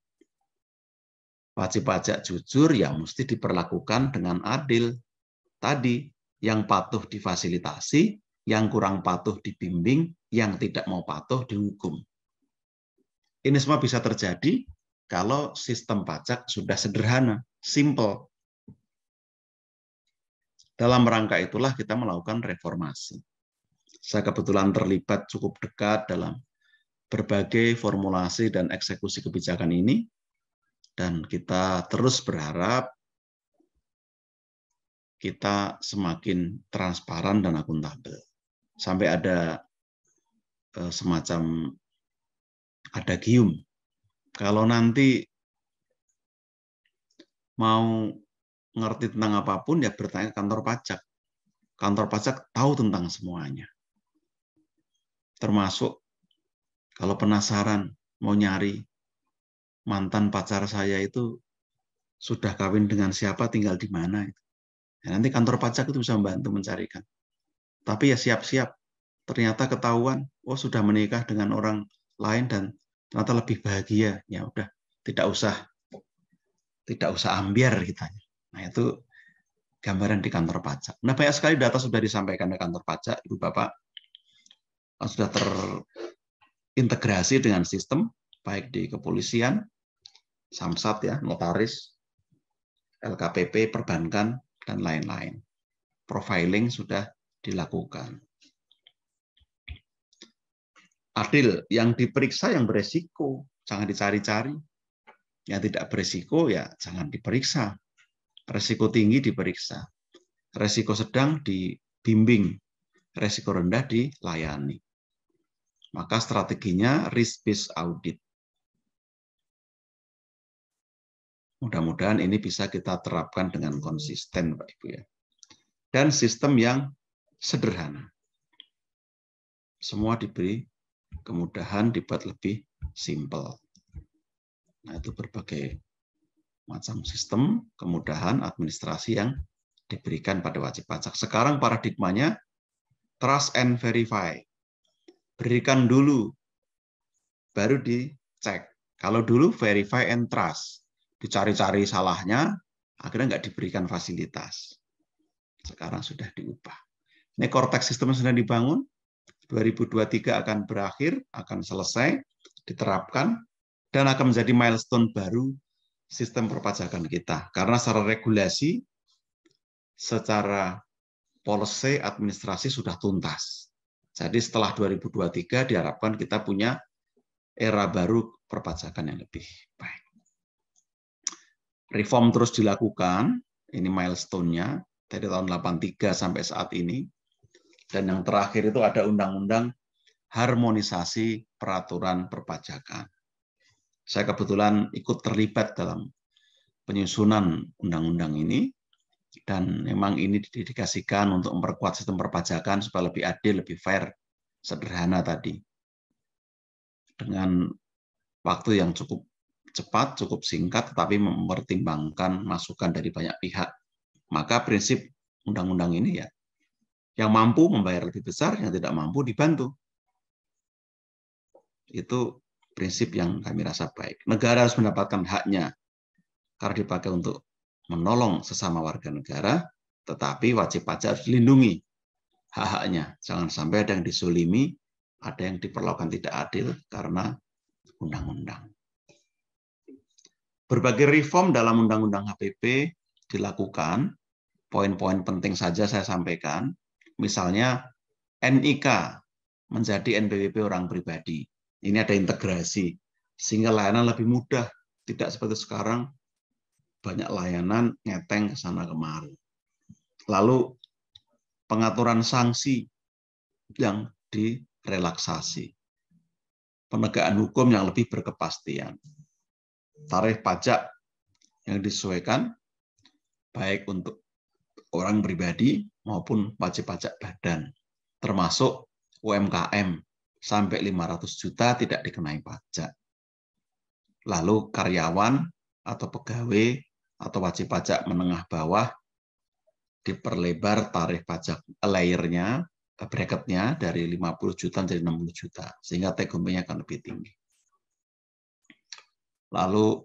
wajib pajak jujur ya mesti diperlakukan dengan adil. Tadi, yang patuh difasilitasi, yang kurang patuh dibimbing, yang tidak mau patuh dihukum. Ini semua bisa terjadi kalau sistem pajak sudah sederhana, simple. Dalam rangka itulah kita melakukan reformasi. Saya kebetulan terlibat cukup dekat dalam berbagai formulasi dan eksekusi kebijakan ini, dan kita terus berharap kita semakin transparan dan akuntabel. Sampai ada semacam adagium. Kalau nanti mau ngerti tentang apapun, ya bertanya ke kantor pajak. Kantor pajak tahu tentang semuanya. Termasuk kalau penasaran mau nyari mantan pacar saya itu sudah kawin dengan siapa, tinggal di mana. Ya, nanti kantor pajak itu bisa membantu mencarikan. Tapi ya siap-siap. Ternyata ketahuan, oh sudah menikah dengan orang lain dan ternyata lebih bahagia. Ya udah, tidak usah ambiar kita. Nah itu gambaran di kantor pajak. Nah banyak sekali data sudah disampaikan di kantor pajak, Ibu Bapak. Sudah terintegrasi dengan sistem, baik di kepolisian, Samsat ya, notaris, LKPP, perbankan, dan lain-lain. Profiling sudah dilakukan. Adil, yang diperiksa yang beresiko, jangan dicari-cari. Yang tidak beresiko ya jangan diperiksa. Resiko tinggi diperiksa. Resiko sedang dibimbing. Resiko rendah dilayani. Maka strateginya risk-based audit. Mudah-mudahan ini bisa kita terapkan dengan konsisten, Pak Ibu ya. Dan sistem yang sederhana. Semua diberi kemudahan, dibuat lebih simpel. Nah, itu berbagai macam sistem, kemudahan administrasi yang diberikan pada wajib pajak. Sekarang paradigmanya trust and verify. Berikan dulu, baru dicek. Kalau dulu verify and trust. Dicari-cari salahnya, akhirnya nggak diberikan fasilitas. Sekarang sudah diubah. Ini Cortex sistem yang sedang dibangun, 2023 akan berakhir, akan selesai, diterapkan, dan akan menjadi milestone baru sistem perpajakan kita. Karena secara regulasi, secara policy, administrasi sudah tuntas. Jadi setelah 2023 diharapkan kita punya era baru perpajakan yang lebih baik. Reform terus dilakukan, ini milestone-nya, dari tahun 83 sampai saat ini. Dan yang terakhir itu ada undang-undang harmonisasi peraturan perpajakan. Saya kebetulan ikut terlibat dalam penyusunan undang-undang ini, Dan memang ini didedikasikan untuk memperkuat sistem perpajakan supaya lebih adil, lebih fair, sederhana tadi. Dengan waktu yang cukup cepat, cukup singkat, tetapi mempertimbangkan masukan dari banyak pihak. Maka prinsip undang-undang ini ya, yang mampu membayar lebih besar, yang tidak mampu dibantu. Itu prinsip yang kami rasa baik. Negara harus mendapatkan haknya, karena dipakai untuk menolong sesama warga negara, tetapi wajib pajak harus dilindungi hak-haknya. Jangan sampai ada yang disolimi, ada yang diperlakukan tidak adil karena undang-undang. Berbagai reform dalam undang-undang HPP dilakukan, poin-poin penting saja saya sampaikan. Misalnya NIK menjadi NPWP orang pribadi. Ini ada integrasi, sehingga layanan lebih mudah. Tidak seperti sekarang, banyak layanan ngeteng ke sana kemari. Lalu pengaturan sanksi yang direlaksasi. Penegakan hukum yang lebih berkepastian. Tarif pajak yang disesuaikan, baik untuk orang pribadi maupun wajib pajak badan, termasuk UMKM sampai 500 juta tidak dikenai pajak. Lalu karyawan atau pegawai atau wajib pajak menengah bawah diperlebar tarif pajak layernya, bracketnya dari 50 juta menjadi 60 juta, sehingga take home-nya akan lebih tinggi. Lalu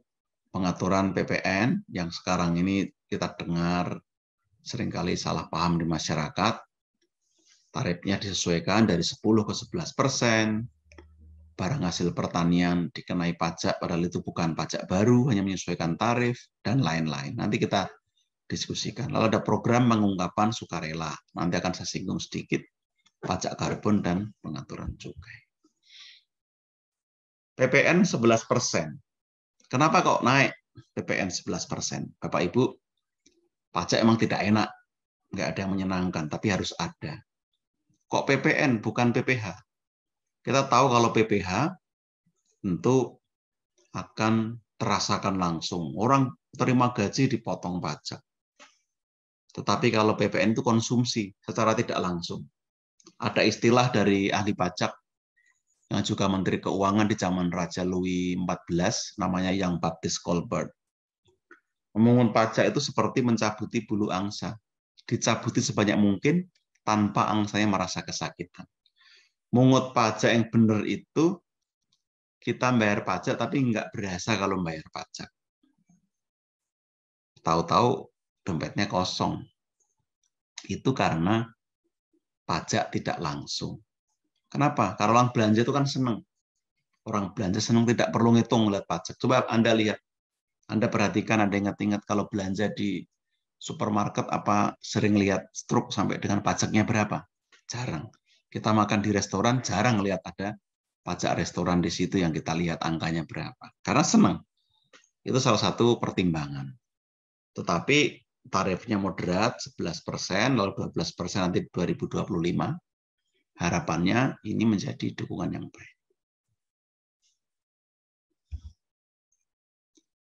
pengaturan PPN yang sekarang ini kita dengar seringkali salah paham di masyarakat, tarifnya disesuaikan dari 10 ke 11%, barang hasil pertanian dikenai pajak, padahal itu bukan pajak baru, hanya menyesuaikan tarif, dan lain-lain. Nanti kita diskusikan. Lalu ada program pengungkapan sukarela, nanti akan saya singgung sedikit, pajak karbon dan pengaturan cukai. PPN 11%. Kenapa kok naik PPN 11%? Bapak Ibu, pajak emang tidak enak, nggak ada yang menyenangkan, tapi harus ada. Kok PPN bukan PPh? Kita tahu kalau PPh tentu akan terasakan langsung. Orang terima gaji dipotong pajak. Tetapi kalau PPN itu konsumsi secara tidak langsung. Ada istilah dari ahli pajak yang juga Menteri Keuangan di zaman Raja Louis XIV, namanya Young Baptist Colbert. Memungut pajak itu seperti mencabuti bulu angsa. Dicabuti sebanyak mungkin tanpa angsanya merasa kesakitan. Mungut pajak yang benar itu, kita bayar pajak tapi nggak berasa kalau bayar pajak. Tahu-tahu dompetnya kosong. Itu karena pajak tidak langsung. Kenapa? Karena orang belanja itu kan senang. Orang belanja senang tidak perlu ngitung lihat pajak. Coba Anda lihat. Anda perhatikan, Anda ingat-ingat kalau belanja di supermarket apa sering lihat struk sampai dengan pajaknya berapa? Jarang. Kita makan di restoran jarang lihat ada pajak restoran di situ yang kita lihat angkanya berapa. Karena senang. Itu salah satu pertimbangan. Tetapi tarifnya moderat 11%, lalu 12% nanti 2025. Harapannya ini menjadi dukungan yang baik.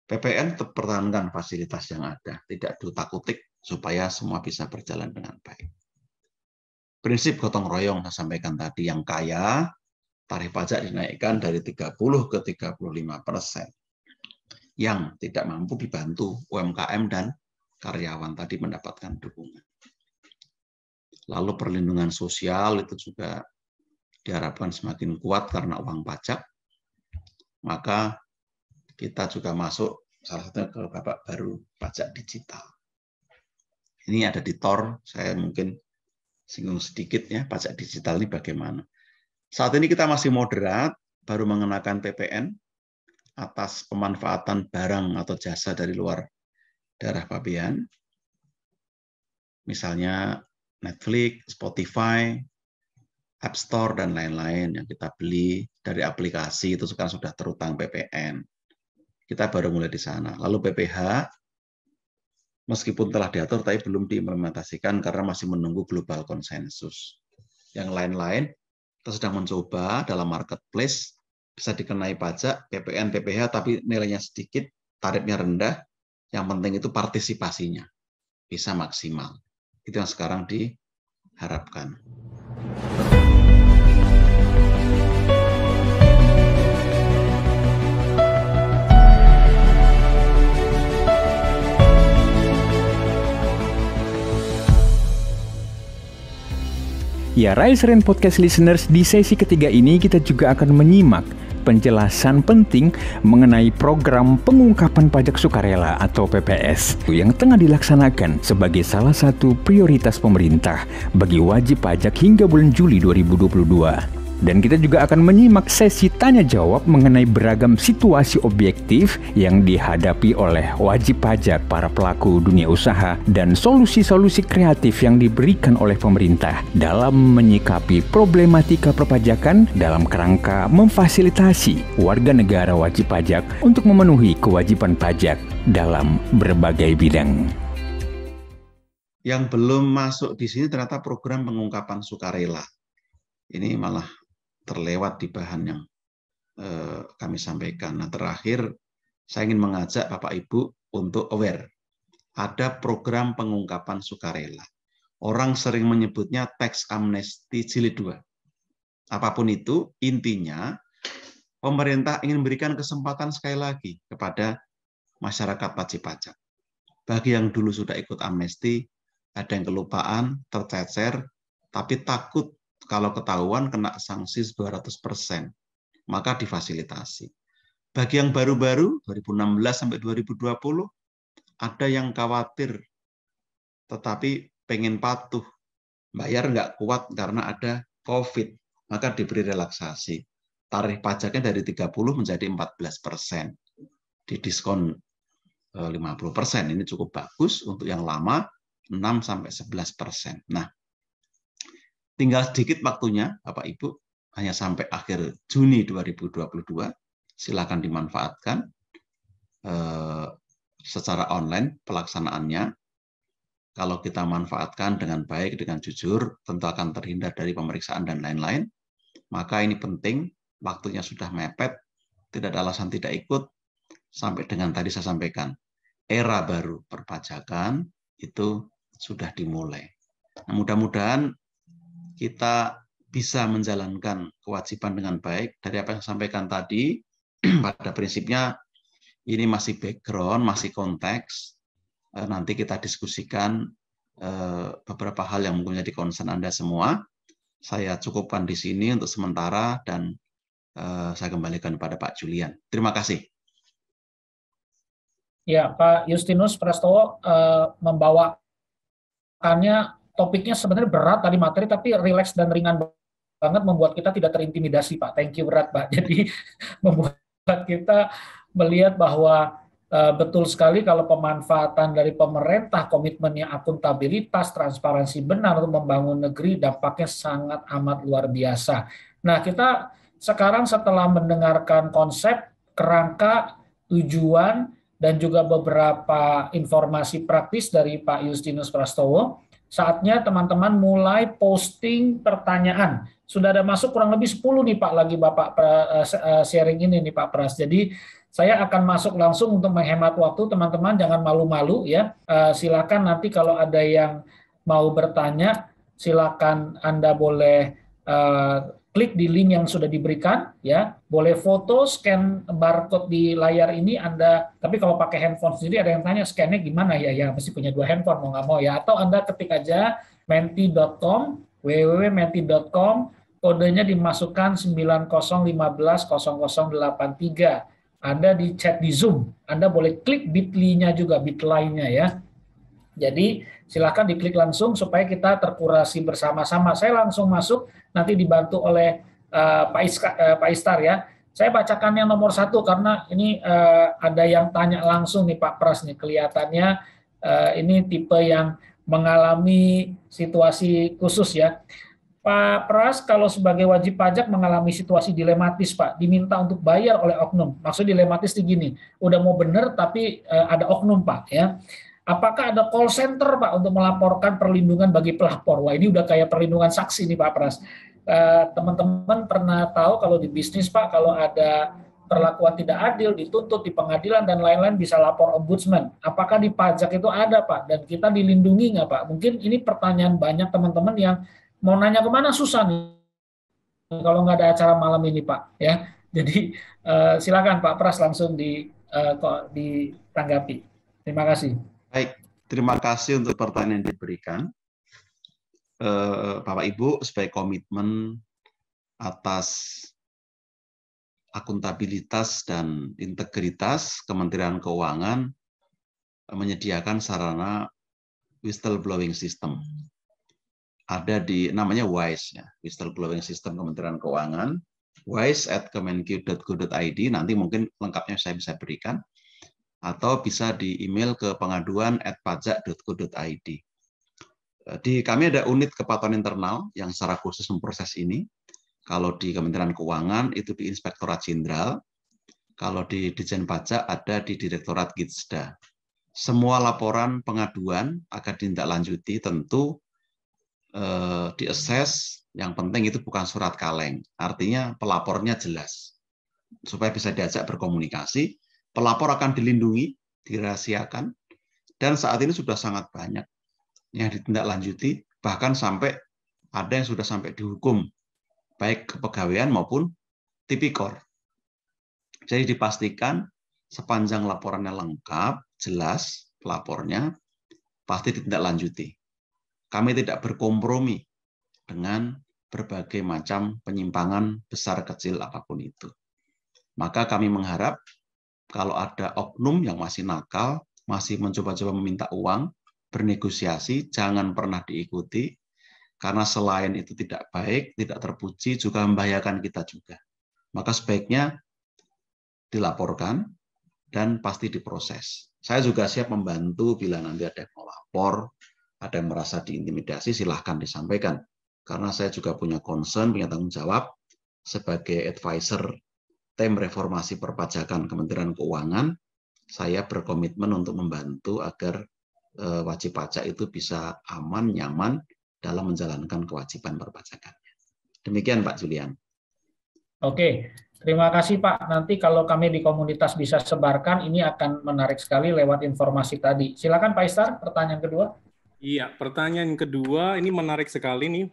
PPN tetap pertahankan fasilitas yang ada, tidak diutak-utik supaya semua bisa berjalan dengan baik. Prinsip gotong royong saya sampaikan tadi, yang kaya tarif pajak dinaikkan dari 30 ke 35%. Yang tidak mampu dibantu UMKM dan karyawan tadi mendapatkan dukungan. Lalu perlindungan sosial itu juga diharapkan semakin kuat karena uang pajak. Maka kita juga masuk salah satunya ke babak baru pajak digital. Ini ada di TOR, saya mungkin singgung sedikit ya, pajak digital ini bagaimana. Saat ini kita masih moderat, baru mengenakan PPN atas pemanfaatan barang atau jasa dari luar daerah pabean. Misalnya Netflix, Spotify, App Store, dan lain-lain yang kita beli dari aplikasi itu sekarang sudah terutang PPN. Kita baru mulai di sana. Lalu PPh, meskipun telah diatur, tapi belum diimplementasikan karena masih menunggu global konsensus. Yang lain-lain, kita sedang mencoba dalam marketplace, bisa dikenai pajak, PPN, PPh, tapi nilainya sedikit, tarifnya rendah, yang penting itu partisipasinya. bisa maksimal. Itu yang sekarang diharapkan. Ya, Rise Rain Podcast listeners, di sesi ketiga ini kita juga akan menyimak penjelasan penting mengenai program pengungkapan pajak sukarela atau PPS yang tengah dilaksanakan sebagai salah satu prioritas pemerintah bagi wajib pajak hingga bulan Juli 2022. Dan kita juga akan menyimak sesi tanya jawab mengenai beragam situasi objektif yang dihadapi oleh wajib pajak para pelaku dunia usaha dan solusi-solusi kreatif yang diberikan oleh pemerintah dalam menyikapi problematika perpajakan dalam kerangka memfasilitasi warga negara wajib pajak untuk memenuhi kewajiban pajak dalam berbagai bidang. Yang belum masuk di sini ternyata program pengungkapan sukarela. Ini malah terlewat di bahan yang kami sampaikan. Nah, terakhir saya ingin mengajak Bapak Ibu untuk aware. Ada program pengungkapan sukarela. Orang sering menyebutnya tax amnesty jilid 2. Apapun itu, intinya pemerintah ingin memberikan kesempatan sekali lagi kepada masyarakat wajib pajak. Bagi yang dulu sudah ikut amnesti, ada yang kelupaan, tercecer, tapi takut kalau ketahuan kena sanksi 200%, maka difasilitasi. Bagi yang baru-baru, 2016 sampai 2020, ada yang khawatir, tetapi pengen patuh, bayar nggak kuat karena ada COVID, maka diberi relaksasi. Tarif pajaknya dari 30 menjadi 14%, didiskon 50%. Ini cukup bagus untuk yang lama, 6 sampai 11%. Nah, tinggal sedikit waktunya, Bapak Ibu, hanya sampai akhir Juni 2022. Silakan dimanfaatkan secara online pelaksanaannya. Kalau kita manfaatkan dengan baik, dengan jujur, tentu akan terhindar dari pemeriksaan dan lain-lain. Maka ini penting, waktunya sudah mepet, tidak ada alasan tidak ikut, sampai dengan tadi saya sampaikan, era baru perpajakan itu sudah dimulai. Nah, mudah-mudahan kita bisa menjalankan kewajiban dengan baik. Dari apa yang saya sampaikan tadi, pada prinsipnya ini masih background, masih konteks. Nanti kita diskusikan beberapa hal yang mungkin menjadi concern Anda semua. Saya cukupkan di sini untuk sementara dan saya kembalikan kepada Pak Julian. Terima kasih. Ya, Pak Justinus Prastowo membawakannya, topiknya sebenarnya berat tadi materi, tapi rileks dan ringan banget, membuat kita tidak terintimidasi, Pak. Thank you berat, Pak. Jadi membuat kita melihat bahwa betul sekali kalau pemanfaatan dari pemerintah, komitmennya akuntabilitas, transparansi benar untuk membangun negeri, dampaknya sangat amat luar biasa. Nah, kita sekarang setelah mendengarkan konsep, kerangka, tujuan, dan juga beberapa informasi praktis dari Pak Justinus Prastowo, saatnya teman-teman mulai posting pertanyaan. Sudah ada masuk kurang lebih 10 nih Pak, lagi Bapak sharing ini nih Pak Pras. Jadi saya akan masuk langsung untuk menghemat waktu, teman-teman jangan malu-malu ya. Silakan nanti kalau ada yang mau bertanya, silakan Anda boleh klik di link yang sudah diberikan ya. Boleh foto, scan barcode di layar ini Anda, tapi kalau pakai handphone sendiri ada yang tanya scan-nya gimana ya? Ya mesti punya 2 handphone mau nggak mau ya. Atau Anda ketik aja menti.com, www.menti.com, kodenya dimasukkan 90150083. Anda di chat di Zoom, Anda boleh klik bit.ly-nya juga, bit.ly-nya ya. Jadi silakan diklik langsung supaya kita terkurasi bersama-sama. Saya langsung masuk, nanti dibantu oleh Pak Istar ya. Saya bacakan yang nomor 1 karena ini ada yang tanya langsung nih Pak Pras nih, kelihatannya ini tipe yang mengalami situasi khusus ya. Pak Pras, kalau sebagai wajib pajak mengalami situasi dilematis Pak, diminta untuk bayar oleh oknum. Maksud dilematis di gini, udah mau bener tapi ada oknum Pak ya. Apakah ada call center Pak untuk melaporkan perlindungan bagi pelapor? Wah ini udah kayak perlindungan saksi nih Pak Pras. Teman-teman pernah tahu kalau di bisnis Pak, kalau ada perlakuan tidak adil, dituntut di pengadilan dan lain-lain bisa lapor ombudsman. Apakah di pajak itu ada, Pak? Dan kita dilindungi nggak, Pak? Mungkin ini pertanyaan banyak teman-teman yang mau nanya kemana susah nih kalau nggak ada acara malam ini, Pak. Ya, jadi silakan Pak Pras langsung ditanggapi. Terima kasih. Baik, terima kasih untuk pertanyaan yang diberikan. Bapak Ibu, sebagai komitmen atas akuntabilitas dan integritas, Kementerian Keuangan menyediakan sarana whistleblowing system. Ada di namanya WISE, ya, whistleblowing system Kementerian Keuangan, wise@kemenq.go.id, nanti mungkin lengkapnya saya bisa berikan, atau bisa di email ke pengaduan@pajak.go.id. Di kami ada unit kepatuhan internal yang secara khusus memproses ini. Kalau di Kementerian Keuangan itu di Inspektorat Jenderal, kalau di Ditjen Pajak ada di Direktorat Gitsda. Semua laporan pengaduan akan ditindaklanjuti, tentu di-assess, yang penting itu bukan surat kaleng, artinya pelapornya jelas. Supaya bisa diajak berkomunikasi, pelapor akan dilindungi, dirahasiakan, dan saat ini sudah sangat banyak yang ditindaklanjuti, bahkan sampai ada yang sudah sampai dihukum, baik kepegawaian maupun tipikor. Jadi dipastikan sepanjang laporannya lengkap, jelas pelapornya, pasti ditindaklanjuti. Kami tidak berkompromi dengan berbagai macam penyimpangan besar kecil apapun itu. Maka kami mengharap kalau ada oknum yang masih nakal, masih mencoba-coba meminta uang, bernegosiasi, jangan pernah diikuti, karena selain itu tidak baik, tidak terpuji, juga membahayakan kita juga. Maka sebaiknya dilaporkan dan pasti diproses. Saya juga siap membantu bila nanti ada yang melapor, ada yang merasa diintimidasi, silahkan disampaikan. Karena saya juga punya concern, punya tanggung jawab sebagai advisor tim reformasi perpajakan Kementerian Keuangan. Saya berkomitmen untuk membantu agar wajib pajak itu bisa aman, nyaman dalam menjalankan kewajiban perpajakannya. Demikian Pak Julian. Oke, terima kasih Pak. Nanti kalau kami di komunitas bisa sebarkan, ini akan menarik sekali lewat informasi tadi. Silakan Pak Istar, pertanyaan kedua. Iya, pertanyaan kedua ini menarik sekali nih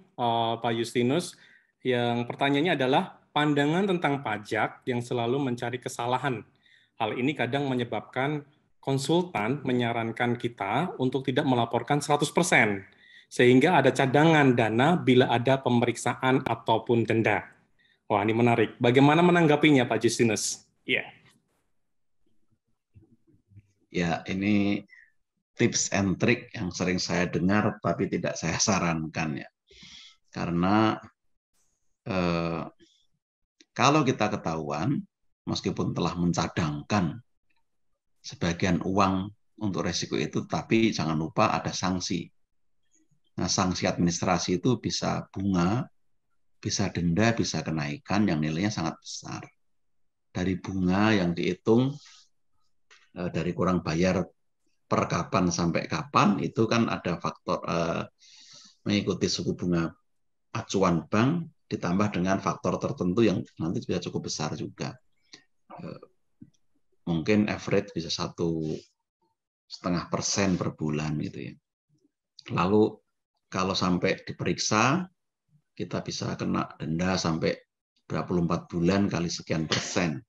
Pak Justinus. Yang pertanyaannya adalah pandangan tentang pajak yang selalu mencari kesalahan. Hal ini kadang menyebabkan konsultan menyarankan kita untuk tidak melaporkan 100%, sehingga ada cadangan dana bila ada pemeriksaan ataupun denda. Wah, ini menarik. Bagaimana menanggapinya, Pak Justinus? Iya. Ya, ini tips and trick yang sering saya dengar, tapi tidak saya sarankan ya. Karena kalau kita ketahuan, meskipun telah mencadangkan sebagian uang untuk resiko itu, tapi jangan lupa ada sanksi. Nah, sanksi administrasi itu bisa bunga, bisa denda, bisa kenaikan yang nilainya sangat besar. Dari bunga yang dihitung, dari kurang bayar per kapan sampai kapan, itu kan ada faktor mengikuti suku bunga acuan bank, ditambah dengan faktor tertentu yang nanti bisa cukup besar juga. Mungkin average bisa 1,5% per bulan gitu ya. Lalu kalau sampai diperiksa, kita bisa kena denda sampai 24 bulan kali sekian persen.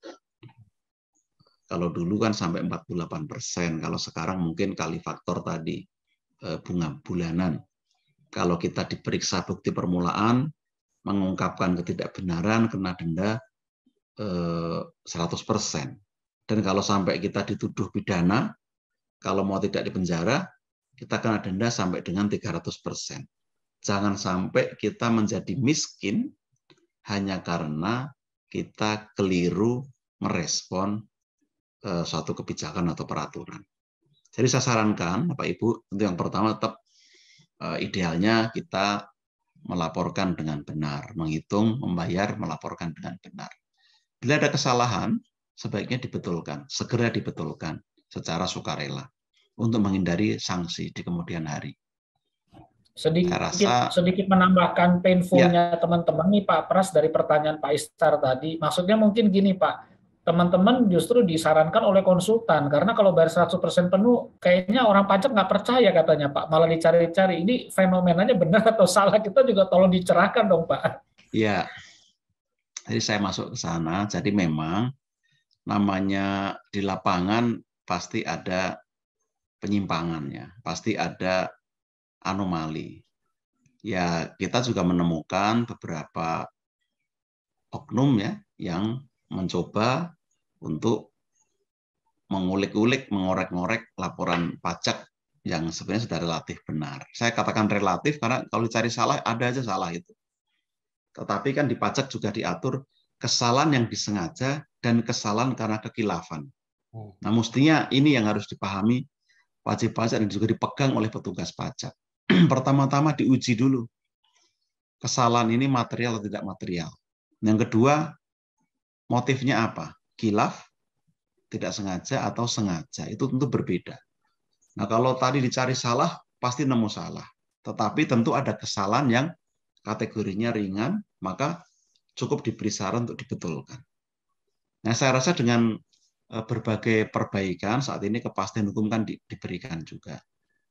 Kalau dulu kan sampai 48%, kalau sekarang mungkin kali faktor tadi bunga bulanan. Kalau kita diperiksa bukti permulaan, mengungkapkan ketidakbenaran, kena denda 100%. Dan kalau sampai kita dituduh pidana, kalau mau tidak dipenjara, kita kena denda sampai dengan 300%. Jangan sampai kita menjadi miskin hanya karena kita keliru merespon suatu kebijakan atau peraturan. Jadi saya sarankan, Bapak Ibu, untuk yang pertama tetap idealnya kita melaporkan dengan benar, menghitung, membayar, melaporkan dengan benar. Bila ada kesalahan, sebaiknya dibetulkan, segera dibetulkan secara sukarela untuk menghindari sanksi di kemudian hari. Sedikit menambahkan painful-nya teman-teman nih Pak Pras dari pertanyaan Pak Istar tadi. Maksudnya mungkin gini Pak, teman-teman justru disarankan oleh konsultan, karena kalau bayar 100% penuh, kayaknya orang pajak nggak percaya katanya Pak, malah dicari-cari. Ini fenomenanya benar atau salah, kita juga tolong dicerahkan dong Pak. Ya, jadi saya masuk ke sana. Jadi memang namanya di lapangan pasti ada penyimpangannya, pasti ada anomali. Ya, kita juga menemukan beberapa oknum ya yang mencoba untuk mengulik-ulik, mengorek-ngorek laporan pajak yang sebenarnya sudah relatif benar. Saya katakan relatif karena kalau dicari salah, ada aja salah itu. Tetapi kan di pajak juga diatur kesalahan yang disengaja dan kesalahan karena kekilafan. Nah, mestinya ini yang harus dipahami wajib pajak dan juga dipegang oleh petugas pajak. Pertama-tama diuji dulu. Kesalahan ini material atau tidak material. Yang kedua, motifnya apa? Khilaf, tidak sengaja, atau sengaja. Itu tentu berbeda. Nah, kalau tadi dicari salah, pasti nemu salah. Tetapi tentu ada kesalahan yang kategorinya ringan, maka cukup diberi saran untuk dibetulkan. Nah, saya rasa dengan berbagai perbaikan saat ini kepastian hukum kan diberikan juga.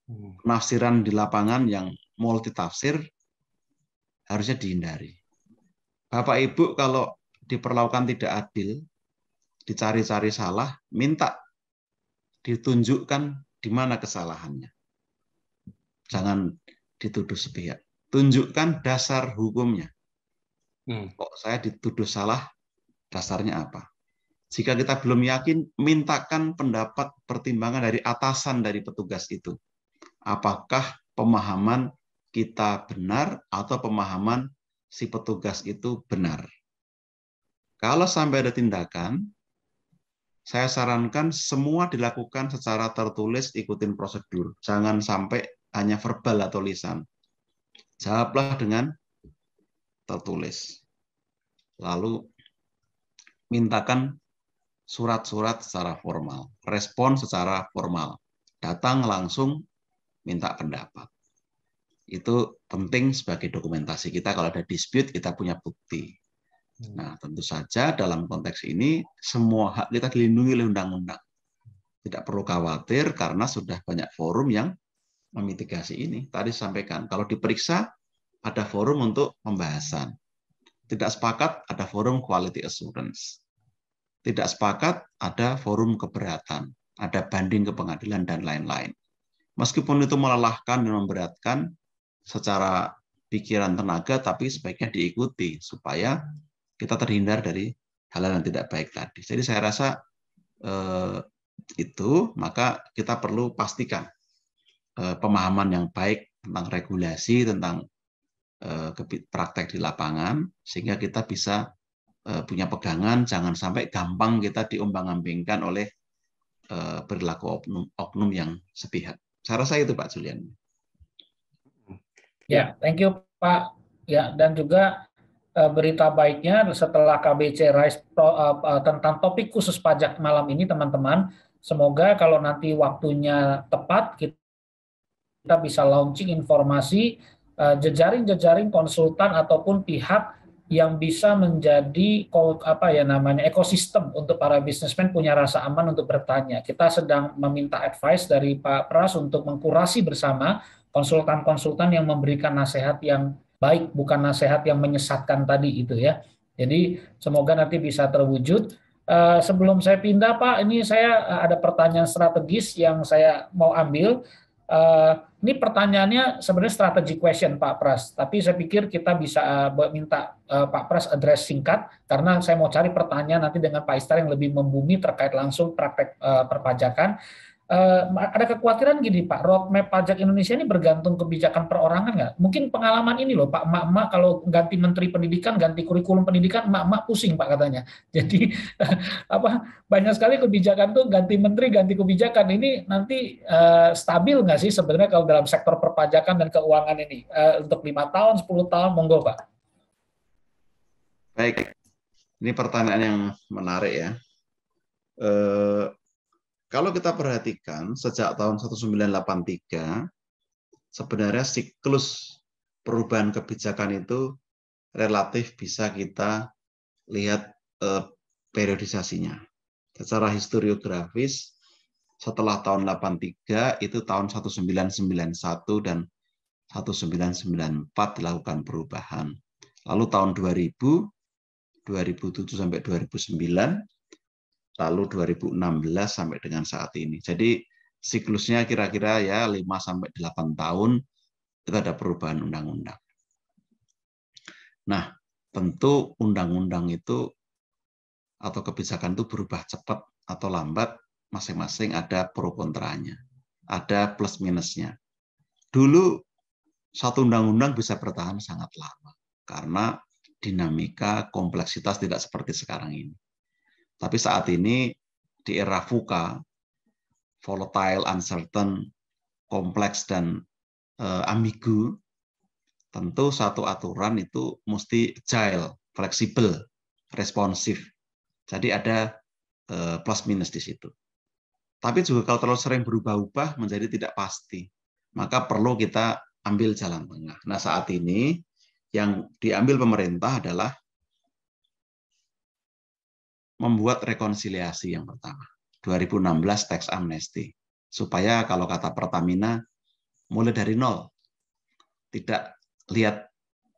Penafsiran di lapangan yang multitafsir harusnya dihindari. Bapak Ibu kalau diperlakukan tidak adil, dicari-cari salah, minta ditunjukkan di mana kesalahannya. Jangan dituduh sepihak. Tunjukkan dasar hukumnya. Kok saya dituduh salah, dasarnya apa? Jika kita belum yakin, mintakan pendapat pertimbangan dari atasan dari petugas itu. Apakah pemahaman kita benar atau pemahaman si petugas itu benar? Kalau sampai ada tindakan, saya sarankan semua dilakukan secara tertulis, ikutin prosedur. Jangan sampai hanya verbal atau lisan. Jawablah dengan tertulis. Lalu mintakan surat-surat secara formal, respon secara formal. Datang langsung minta pendapat. Itu penting sebagai dokumentasi kita. Kalau ada dispute, kita punya bukti. Nah, tentu saja dalam konteks ini semua hak kita dilindungi oleh undang-undang. Tidak perlu khawatir karena sudah banyak forum yang memitigasi ini. Tadi sampaikan, kalau diperiksa ada forum untuk pembahasan. Tidak sepakat ada forum quality assurance. Tidak sepakat ada forum keberatan, ada banding ke pengadilan dan lain-lain. Meskipun itu melelahkan dan memberatkan secara pikiran tenaga, tapi sebaiknya diikuti supaya kita terhindar dari hal-hal yang tidak baik tadi. Jadi saya rasa itu, maka kita perlu pastikan pemahaman yang baik tentang regulasi, tentang praktek di lapangan, sehingga kita bisa punya pegangan, jangan sampai gampang kita diombang-ambingkan oleh perilaku oknum yang sepihak. Saya rasa itu Pak Julian. Ya, thank you Pak. Ya, dan juga berita baiknya setelah KBC Rise tentang topik khusus pajak malam ini teman-teman, semoga kalau nanti waktunya tepat kita bisa launching informasi jejaring-jejaring konsultan ataupun pihak yang bisa menjadi ekosistem untuk para bisnismen punya rasa aman untuk bertanya. Kita sedang meminta advice dari Pak Pras untuk mengkurasi bersama konsultan-konsultan yang memberikan nasihat yang baik, bukan nasihat yang menyesatkan tadi itu ya. Jadi semoga nanti bisa terwujud. Sebelum saya pindah Pak, ini saya ada pertanyaan strategis yang saya mau ambil. Ini pertanyaannya sebenarnya strategi question Pak Pras, tapi saya pikir kita bisa minta Pak Pras address singkat karena saya mau cari pertanyaan nanti dengan Pak Istar yang lebih membumi terkait langsung praktek perpajakan. Ada kekhawatiran gini Pak, roadmap pajak Indonesia ini bergantung kebijakan perorangan nggak? Mungkin pengalaman ini loh Pak, emak-emak kalau ganti menteri pendidikan, ganti kurikulum pendidikan, emak-emak pusing Pak katanya. Jadi banyak sekali kebijakan tuh ganti menteri, ganti kebijakan ini nanti stabil nggak sih sebenarnya kalau dalam sektor perpajakan dan keuangan ini untuk 5 tahun, 10 tahun, monggo Pak. Baik, ini pertanyaan yang menarik ya. Kalau kita perhatikan sejak tahun 1983, sebenarnya siklus perubahan kebijakan itu relatif bisa kita lihat periodisasinya. Secara historiografis, setelah tahun 83 itu tahun 1991 dan 1994 dilakukan perubahan. Lalu tahun 2000, 2007 sampai 2009, lalu 2016 sampai dengan saat ini. Jadi siklusnya kira-kira ya 5 sampai 8 tahun itu ada perubahan undang-undang. Nah, tentu undang-undang itu atau kebijakan itu berubah cepat atau lambat, masing-masing ada pro kontranya, ada plus minusnya. Dulu satu undang-undang bisa bertahan sangat lama karena dinamika kompleksitas tidak seperti sekarang ini. Tapi saat ini di era VUCA, volatile, uncertain, kompleks dan ambigu, tentu satu aturan itu mesti agile, fleksibel, responsif. Jadi ada plus minus di situ. Tapi juga kalau terlalu sering berubah-ubah menjadi tidak pasti, maka perlu kita ambil jalan tengah. Nah, saat ini yang diambil pemerintah adalah membuat rekonsiliasi yang pertama. 2016 tax amnesty. Supaya kalau kata Pertamina, mulai dari nol. Tidak lihat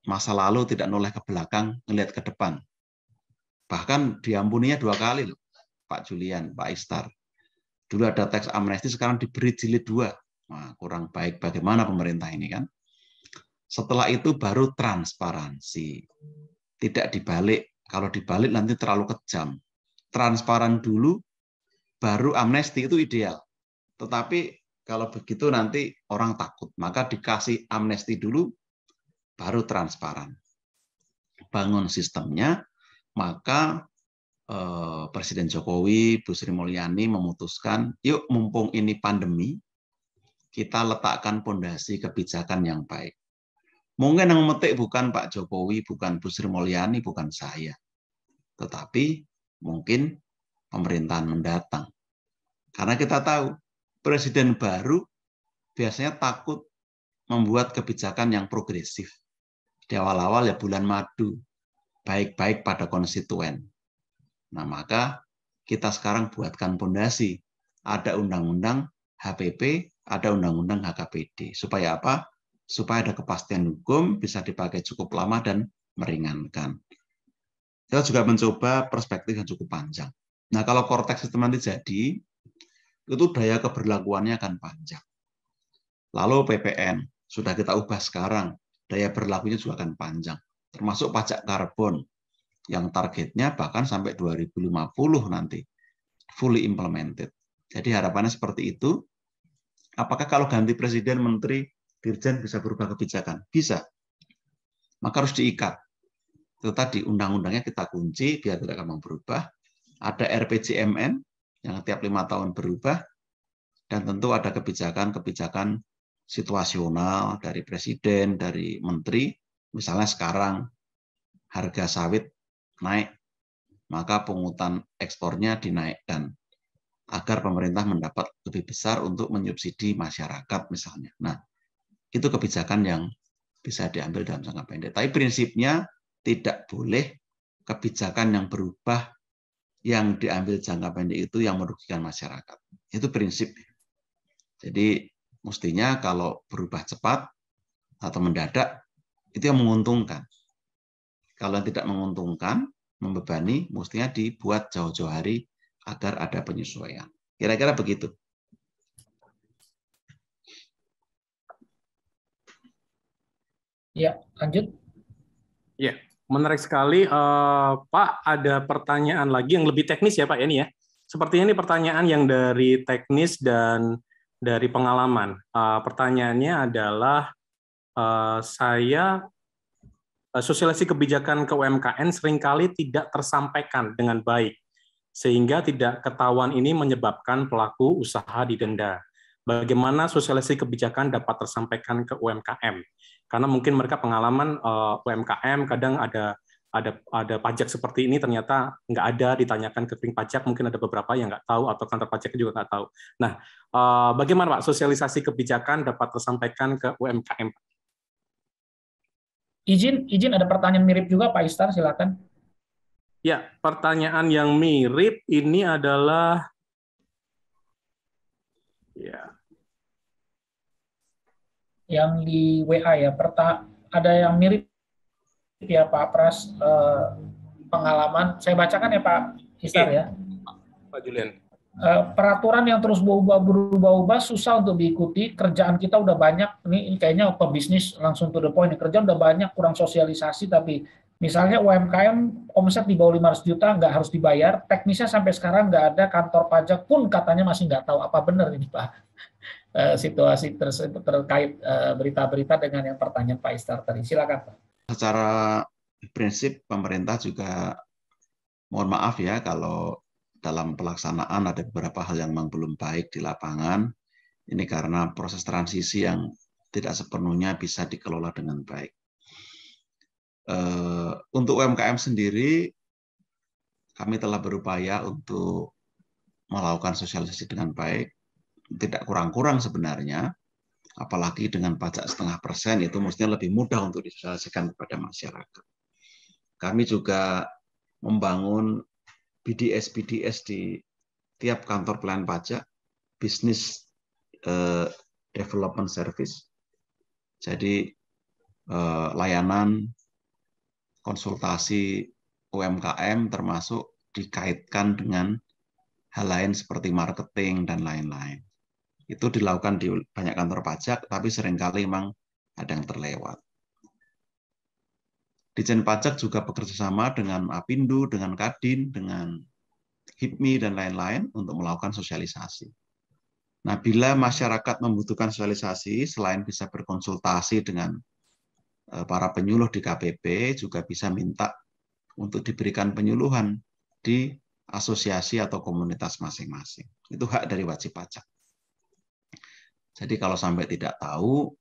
masa lalu, tidak noleh ke belakang, ngelihat ke depan. Bahkan diampuninya 2 kali loh, Pak Julian, Pak Istar. Dulu ada tax amnesty, sekarang diberi jilid 2. Nah, kurang baik bagaimana pemerintah ini kan. Setelah itu baru transparansi. Tidak dibalik. Kalau dibalik nanti terlalu kejam. Transparan dulu, baru amnesti itu ideal. Tetapi kalau begitu nanti orang takut. Maka dikasih amnesti dulu, baru transparan. Bangun sistemnya, maka Presiden Jokowi, Bu Sri Mulyani memutuskan, yuk mumpung ini pandemi, kita letakkan pondasi kebijakan yang baik. Mungkin yang memetik bukan Pak Jokowi, bukan Bu Sri Mulyani, bukan saya. Tetapi mungkin pemerintahan mendatang. Karena kita tahu, presiden baru biasanya takut membuat kebijakan yang progresif. Di awal-awal ya bulan madu, baik-baik pada konstituen. Nah, maka kita sekarang buatkan pondasi. Ada undang-undang HPP, ada undang-undang HKPD. Supaya apa? Supaya ada kepastian hukum, bisa dipakai cukup lama dan meringankan. Kita juga mencoba perspektif yang cukup panjang. Nah, kalau korteks sistem nanti jadi, itu daya keberlakuannya akan panjang. Lalu PPN, sudah kita ubah sekarang, daya berlakunya juga akan panjang. Termasuk pajak karbon, yang targetnya bahkan sampai 2050 nanti fully implemented. Jadi harapannya seperti itu. Apakah kalau ganti presiden, menteri, dirjen bisa berubah kebijakan? Bisa. Maka harus diikat. Itu tadi undang-undangnya kita kunci biar tidak gampang berubah. Ada RPJMN yang tiap 5 tahun berubah, dan tentu ada kebijakan-kebijakan situasional dari presiden, dari menteri. Misalnya sekarang harga sawit naik, maka pungutan ekspornya dinaikkan agar pemerintah mendapat lebih besar untuk menyubsidi masyarakat misalnya. Nah, itu kebijakan yang bisa diambil dalam jangka pendek. Tapi prinsipnya tidak boleh kebijakan yang berubah yang diambil jangka pendek itu yang merugikan masyarakat. Itu prinsip. Jadi mestinya kalau berubah cepat atau mendadak itu yang menguntungkan. Kalau yang tidak menguntungkan, membebani, mestinya dibuat jauh-jauh hari agar ada penyesuaian. Kira-kira begitu. Ya, lanjut. Ya, menarik sekali. Pak, ada pertanyaan lagi yang lebih teknis ya Pak, ini ya. Sepertinya ini pertanyaan yang dari teknis dan dari pengalaman. Pertanyaannya adalah, saya sosialisasi kebijakan ke UMKM seringkali tidak tersampaikan dengan baik, sehingga tidak ketahuan ini menyebabkan pelaku usaha didenda. Bagaimana sosialisasi kebijakan dapat tersampaikan ke UMKM? Karena mungkin mereka pengalaman UMKM kadang ada pajak seperti ini ternyata nggak ada, ditanyakan ke ring pajak, mungkin ada beberapa yang nggak tahu atau kantor pajaknya juga nggak tahu. Nah, bagaimana Pak sosialisasi kebijakan dapat tersampaikan ke UMKM? Izin ada pertanyaan mirip juga Pak Istar, silakan. Ya, pertanyaan yang mirip ini adalah ya. Yang di WA ya, ada yang mirip ya Pak Pras, pengalaman. Saya bacakan ya Pak Istar ya. Pak Julian. Peraturan yang terus berubah-ubah susah untuk diikuti. Kerjaan kita udah banyak. Ini kayaknya pebisnis langsung to the point. Kerjaan udah banyak, kurang sosialisasi. Tapi misalnya UMKM omset di bawah 500 juta nggak harus dibayar. Teknisnya sampai sekarang nggak ada, kantor pajak pun katanya masih nggak tahu apa benar ini Pak. Situasi terkait berita-berita dengan yang pertanyaan Pak Istar tadi. Silakan Pak. Secara prinsip pemerintah juga mohon maaf ya kalau dalam pelaksanaan ada beberapa hal yang memang belum baik di lapangan. Ini karena proses transisi yang tidak sepenuhnya bisa dikelola dengan baik. Untuk UMKM sendiri, kami telah berupaya untuk melakukan sosialisasi dengan baik. Tidak kurang-kurang sebenarnya, apalagi dengan pajak 0,5% itu mestinya lebih mudah untuk disosialisasikan kepada masyarakat. Kami juga membangun BDS di tiap kantor pelayanan pajak, Business Development Service. Jadi layanan konsultasi UMKM termasuk dikaitkan dengan hal lain seperti marketing dan lain-lain. Itu dilakukan di banyak kantor pajak, tapi seringkali memang ada yang terlewat. Ditjen Pajak juga bekerja sama dengan Apindo, dengan Kadin, dengan HIPMI, dan lain-lain untuk melakukan sosialisasi. Nah, bila masyarakat membutuhkan sosialisasi, selain bisa berkonsultasi dengan para penyuluh di KPP, juga bisa minta untuk diberikan penyuluhan di asosiasi atau komunitas masing-masing. Itu hak dari wajib pajak. Jadi kalau sampai tidak tahu,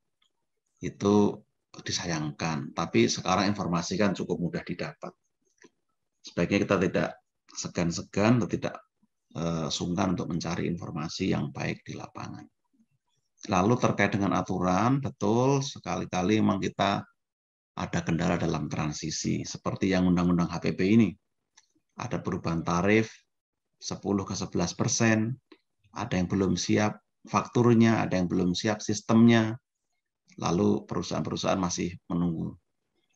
itu disayangkan. Tapi sekarang informasi kan cukup mudah didapat. Sebaiknya kita tidak segan-segan atau tidak sungkan untuk mencari informasi yang baik di lapangan. Lalu terkait dengan aturan, betul sekali-kali memang kita ada kendala dalam transisi. Seperti yang Undang-Undang HPP ini. Ada perubahan tarif 10-11%, ada yang belum siap fakturnya, ada yang belum siap sistemnya, lalu perusahaan-perusahaan masih menunggu.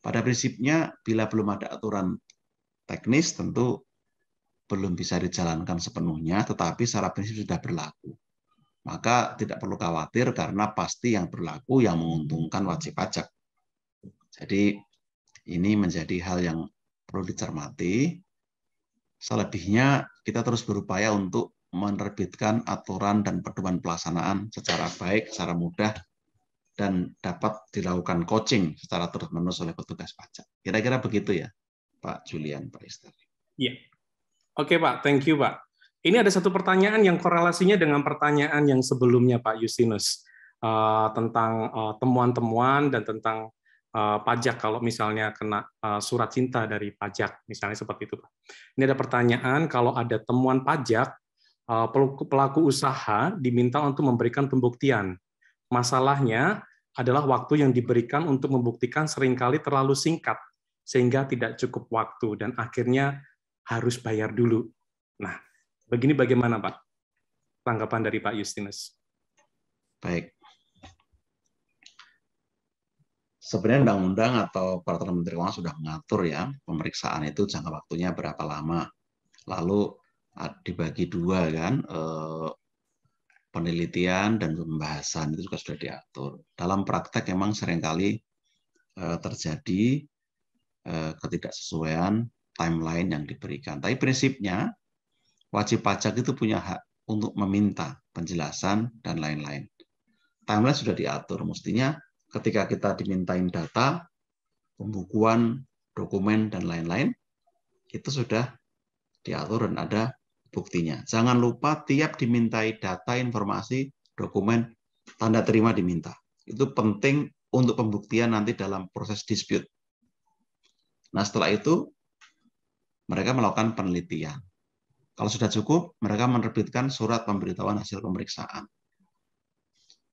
Pada prinsipnya, bila belum ada aturan teknis, tentu belum bisa dijalankan sepenuhnya, tetapi secara prinsip sudah berlaku. Maka tidak perlu khawatir karena pasti yang berlaku yang menguntungkan wajib pajak. Jadi ini menjadi hal yang perlu dicermati. Selebihnya kita terus berupaya untuk menerbitkan aturan dan pedoman pelaksanaan secara baik, secara mudah, dan dapat dilakukan coaching secara terus-menerus oleh petugas pajak. Kira-kira begitu ya, Pak Julian, Pak Istar. Iya. Oke Pak, thank you Pak. Ini ada satu pertanyaan yang korelasinya dengan pertanyaan yang sebelumnya Pak Justinus, tentang temuan-temuan dan tentang pajak kalau misalnya kena surat cinta dari pajak, misalnya seperti itu Pak. Ini ada pertanyaan, kalau ada temuan pajak, pelaku usaha diminta untuk memberikan pembuktian. Masalahnya adalah waktu yang diberikan untuk membuktikan seringkali terlalu singkat, sehingga tidak cukup waktu, dan akhirnya harus bayar dulu. Nah, begini bagaimana Pak? Tanggapan dari Pak Justinus. Baik. Sebenarnya undang-undang atau peraturan Menteri Keuangan sudah mengatur ya, pemeriksaan itu jangka waktunya berapa lama. Lalu dibagi dua kan, penelitian dan pembahasan itu juga sudah diatur. Dalam praktek memang seringkali terjadi ketidaksesuaian timeline yang diberikan. Tapi prinsipnya wajib pajak itu punya hak untuk meminta penjelasan dan lain-lain. Timeline sudah diatur, mestinya ketika kita dimintain data, pembukuan, dokumen, dan lain-lain, itu sudah diatur dan ada buktinya. Jangan lupa tiap dimintai data, informasi, dokumen, tanda terima diminta. Itu penting untuk pembuktian nanti dalam proses dispute. Nah, setelah itu, mereka melakukan penelitian. Kalau sudah cukup, mereka menerbitkan surat pemberitahuan hasil pemeriksaan.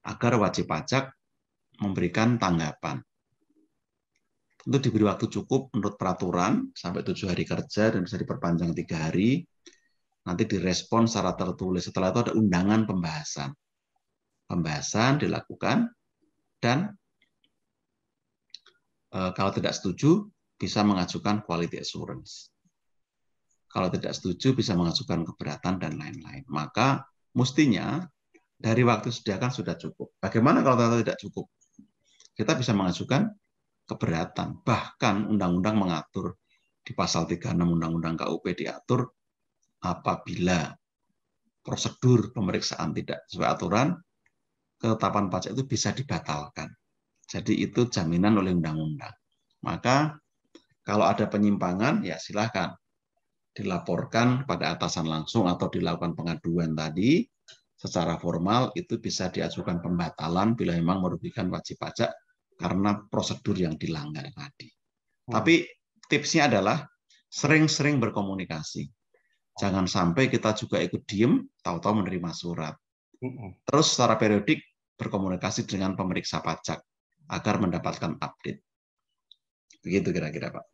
Agar wajib pajak memberikan tanggapan. Tentu diberi waktu cukup menurut peraturan sampai 7 hari kerja dan bisa diperpanjang 3 hari. Nanti direspon secara tertulis. Setelah itu ada undangan pembahasan. Pembahasan dilakukan dan kalau tidak setuju bisa mengajukan quality assurance. Kalau tidak setuju bisa mengajukan keberatan dan lain-lain. Maka mestinya dari waktu disediakan sudah cukup. Bagaimana kalau ternyata tidak cukup? Kita bisa mengajukan keberatan. Bahkan undang-undang mengatur di pasal 36 Undang-Undang KUP diatur apabila prosedur pemeriksaan tidak sesuai aturan, ketetapan pajak itu bisa dibatalkan. Jadi itu jaminan oleh undang-undang. Maka kalau ada penyimpangan, ya silakan dilaporkan pada atasan langsung atau dilakukan pengaduan tadi. Secara formal itu bisa diajukan pembatalan bila memang merugikan wajib pajak karena prosedur yang dilanggar tadi. Tapi tipsnya adalah sering-sering berkomunikasi. Jangan sampai kita juga ikut diem, tahu-tahu menerima surat. Terus secara periodik berkomunikasi dengan pemeriksa pajak agar mendapatkan update. Begitu kira-kira, Pak.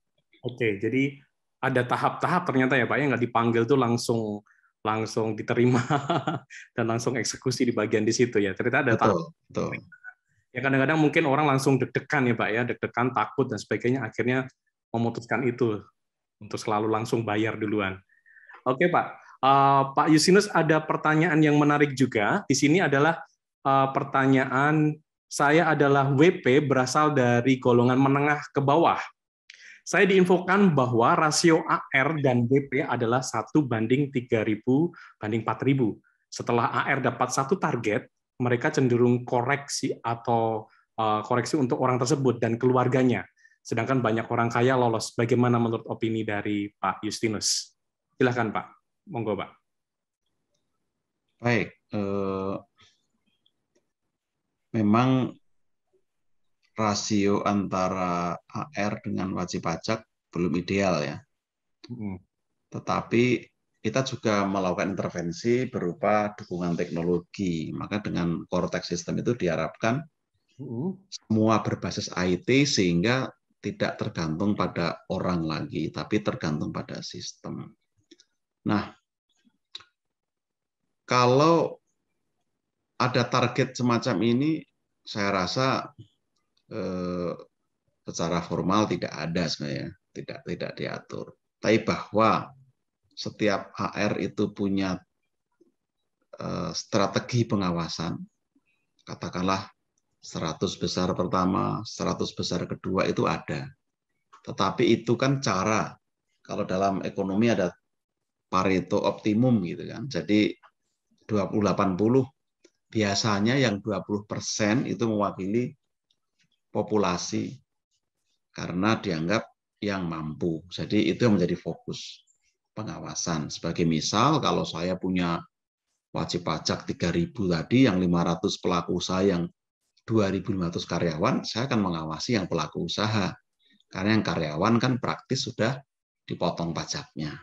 Oke, jadi ada tahap-tahap ternyata ya Pak, ya nggak dipanggil tuh langsung diterima dan langsung eksekusi di bagian di situ ya. Ternyata ada tahap. Betul. Ya kadang-kadang mungkin orang langsung deg-degan ya Pak ya, deg-degan, takut dan sebagainya, akhirnya memutuskan itu untuk selalu langsung bayar duluan. Oke Pak, Pak Justinus ada pertanyaan yang menarik juga. Di sini adalah pertanyaan, saya adalah WP berasal dari golongan menengah ke bawah. Saya diinfokan bahwa rasio AR dan WP adalah 1:3.000 banding 4.000. Setelah AR dapat satu target, mereka cenderung koreksi atau koreksi untuk orang tersebut dan keluarganya. Sedangkan banyak orang kaya lolos. Bagaimana menurut opini dari Pak Justinus? Silakan Pak, monggo Pak. Baik, memang rasio antara AR dengan wajib pajak belum ideal ya. Tetapi kita juga melakukan intervensi berupa dukungan teknologi. Maka dengan core tax system itu diharapkan semua berbasis IT sehingga tidak tergantung pada orang lagi, tapi tergantung pada sistem. Nah, kalau ada target semacam ini, saya rasa secara formal tidak ada sebenarnya, tidak diatur. Tapi bahwa setiap AR itu punya strategi pengawasan, katakanlah 100 besar pertama, 100 besar kedua itu ada. Tetapi itu kan cara, kalau dalam ekonomi ada Pareto optimum gitu kan. Jadi 20-80 biasanya yang 20% itu mewakili populasi karena dianggap yang mampu. Jadi itu yang menjadi fokus pengawasan. Sebagai misal, kalau saya punya wajib pajak 3.000 tadi, yang 500 pelaku usaha, yang 2.500 karyawan, saya akan mengawasi yang pelaku usaha. Karena yang karyawan kan praktis sudah dipotong pajaknya.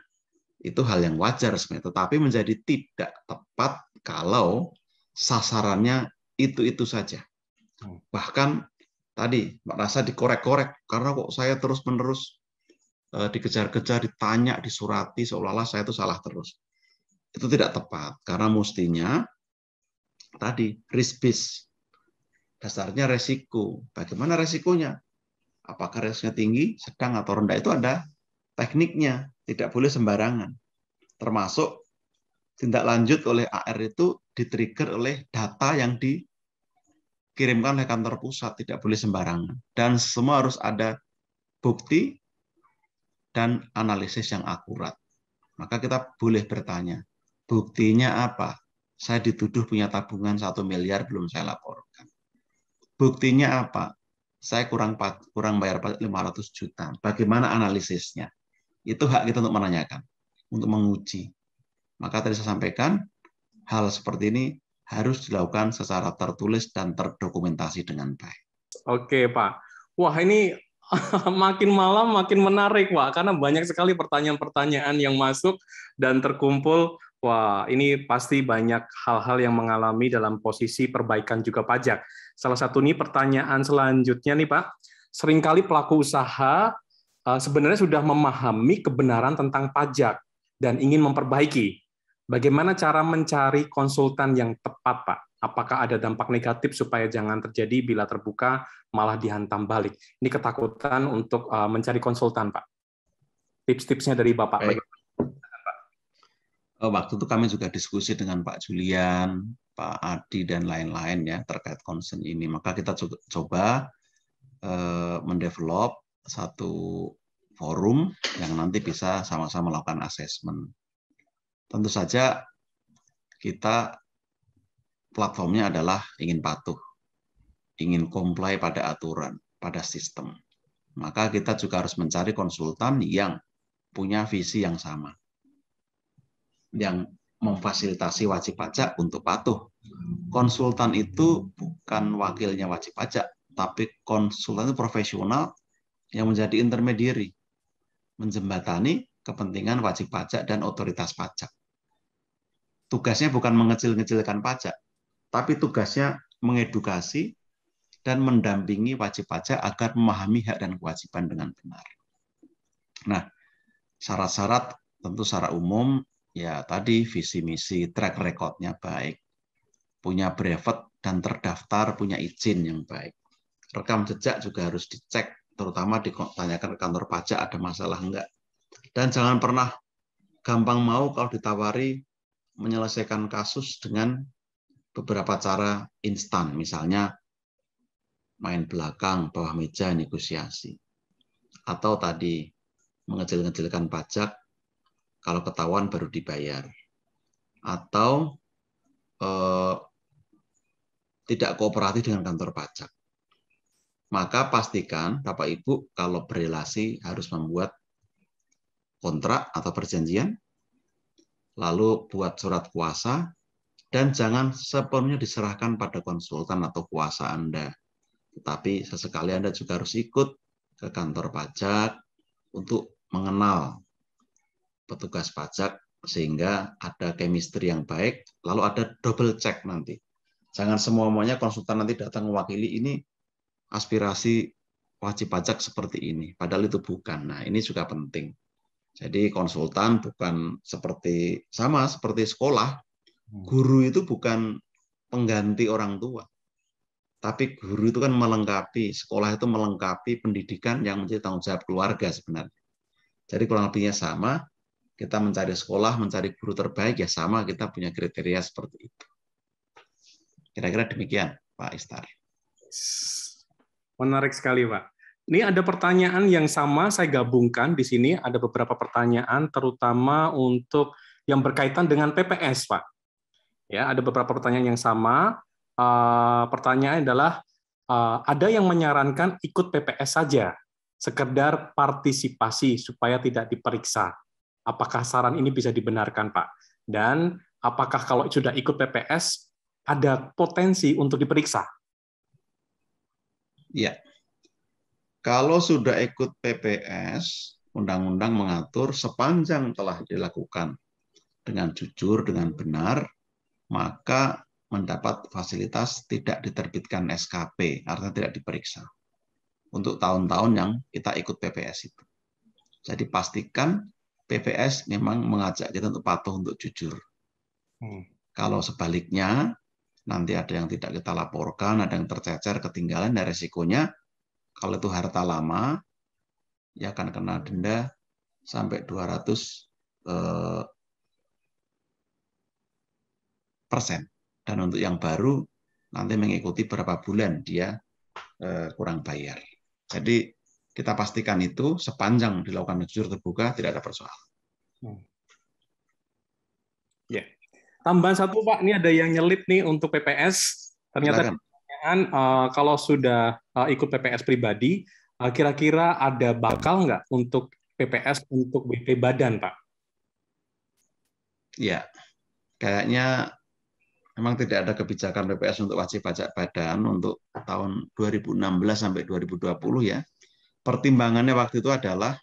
Itu hal yang wajar sebenarnya, tetapi menjadi tidak tepat kalau sasarannya itu saja. Bahkan tadi Mbak Rasa dikorek-korek, karena kok saya terus-menerus dikejar-kejar, ditanya, disurati, seolah-olah saya itu salah terus. Itu tidak tepat, karena mestinya tadi risk-based. Dasarnya resiko. Bagaimana resikonya? Apakah resikonya tinggi, sedang, atau rendah? Itu ada tekniknya. Tidak boleh sembarangan. Termasuk tindak lanjut oleh AR itu di-trigger oleh data yang dikirimkan oleh kantor pusat. Tidak boleh sembarangan. Dan semua harus ada bukti dan analisis yang akurat. Maka kita boleh bertanya, buktinya apa? Saya dituduh punya tabungan 1 miliar belum saya laporkan. Buktinya apa? Saya kurang bayar pajak 500 juta. Bagaimana analisisnya? Itu hak kita untuk menanyakan, untuk menguji. Maka tadi saya sampaikan, hal seperti ini harus dilakukan secara tertulis dan terdokumentasi dengan baik. Oke, Pak. Wah, ini makin malam makin menarik, Pak, karena banyak sekali pertanyaan-pertanyaan yang masuk dan terkumpul. Wah, ini pasti banyak hal-hal yang mengalami dalam posisi perbaikan juga pajak. Salah satu nih pertanyaan selanjutnya nih, Pak. seringkali pelaku usaha sebenarnya sudah memahami kebenaran tentang pajak dan ingin memperbaiki. Bagaimana cara mencari konsultan yang tepat, Pak? Apakah ada dampak negatif supaya jangan terjadi bila terbuka malah dihantam balik? Ini ketakutan untuk mencari konsultan, Pak. Tips-tipsnya dari Bapak. Baik. Waktu itu kami juga diskusi dengan Pak Julian, Pak Adi, dan lain-lain ya terkait concern ini. Maka kita coba mendevelop satu forum yang nanti bisa sama-sama melakukan assessment. Tentu saja kita platformnya adalah ingin patuh, ingin comply pada aturan, pada sistem. Maka kita juga harus mencari konsultan yang punya visi yang sama, yang memfasilitasi wajib pajak untuk patuh. Konsultan itu bukan wakilnya wajib pajak, tapi konsultan itu profesional yang menjadi intermediary, menjembatani kepentingan wajib pajak dan otoritas pajak. Tugasnya bukan mengecil-ngecilkan pajak, tapi tugasnya mengedukasi dan mendampingi wajib pajak agar memahami hak dan kewajiban dengan benar. Nah, syarat-syarat tentu secara umum, ya tadi visi misi, track record-nya baik, punya brevet dan terdaftar, punya izin yang baik. Rekam jejak juga harus dicek, terutama ditanyakan ke kantor pajak ada masalah enggak. Dan jangan pernah gampang mau kalau ditawari menyelesaikan kasus dengan beberapa cara instan, misalnya main belakang, bawah meja, negosiasi. Atau tadi mengecil-ngecilkan pajak, kalau ketahuan baru dibayar. Atau tidak kooperatif dengan kantor pajak. Maka pastikan Bapak Ibu kalau berelasi harus membuat kontrak atau perjanjian, lalu buat surat kuasa, dan jangan sepenuhnya diserahkan pada konsultan atau kuasa Anda. Tetapi sesekali Anda juga harus ikut ke kantor pajak untuk mengenal petugas pajak sehingga ada chemistry yang baik, lalu ada double check nanti. Jangan semuanya konsultan nanti datang mewakili ini aspirasi wajib pajak seperti ini, padahal itu bukan. Nah, ini juga penting. Jadi konsultan bukan seperti sekolah. Guru itu bukan pengganti orang tua. Tapi guru itu kan melengkapi, sekolah itu melengkapi pendidikan yang menjadi tanggung jawab keluarga sebenarnya. Jadi kurang lebihnya sama, kita mencari sekolah, mencari guru terbaik, ya sama kita punya kriteria seperti itu. Kira-kira demikian, Pak Istar. Menarik sekali, Pak. Ini ada pertanyaan yang sama, saya gabungkan di sini, ada beberapa pertanyaan, terutama untuk yang berkaitan dengan PPS, Pak. Ya, ada beberapa pertanyaan yang sama. Pertanyaannya adalah, ada yang menyarankan ikut PPS saja, sekedar partisipasi supaya tidak diperiksa. Apakah saran ini bisa dibenarkan, Pak? Dan apakah kalau sudah ikut PPS, ada potensi untuk diperiksa? Ya. Kalau sudah ikut PPS, undang-undang mengatur sepanjang telah dilakukan dengan jujur, dengan benar, maka mendapat fasilitas tidak diterbitkan SKP, artinya tidak diperiksa. Untuk tahun-tahun yang kita ikut PPS itu. Jadi pastikan PPS memang mengajak kita untuk patuh, untuk jujur. Kalau sebaliknya, nanti ada yang tidak kita laporkan, ada yang tercecer, ketinggalan, dan resikonya, kalau itu harta lama, ya akan kena denda sampai 200%. Dan untuk yang baru, nanti mengikuti berapa bulan dia kurang bayar. Jadi kita pastikan itu sepanjang dilakukan jujur terbuka, tidak ada persoalan. Ya. Tambahan satu, Pak, ini ada yang nyelip nih untuk PPS. Ternyata kalau sudah ikut PPS pribadi, kira-kira ada bakal nggak untuk PPS untuk BP badan, Pak? Ya, kayaknya memang tidak ada kebijakan PPS untuk wajib pajak badan untuk tahun 2016 sampai 2020 ya. Pertimbangannya waktu itu adalah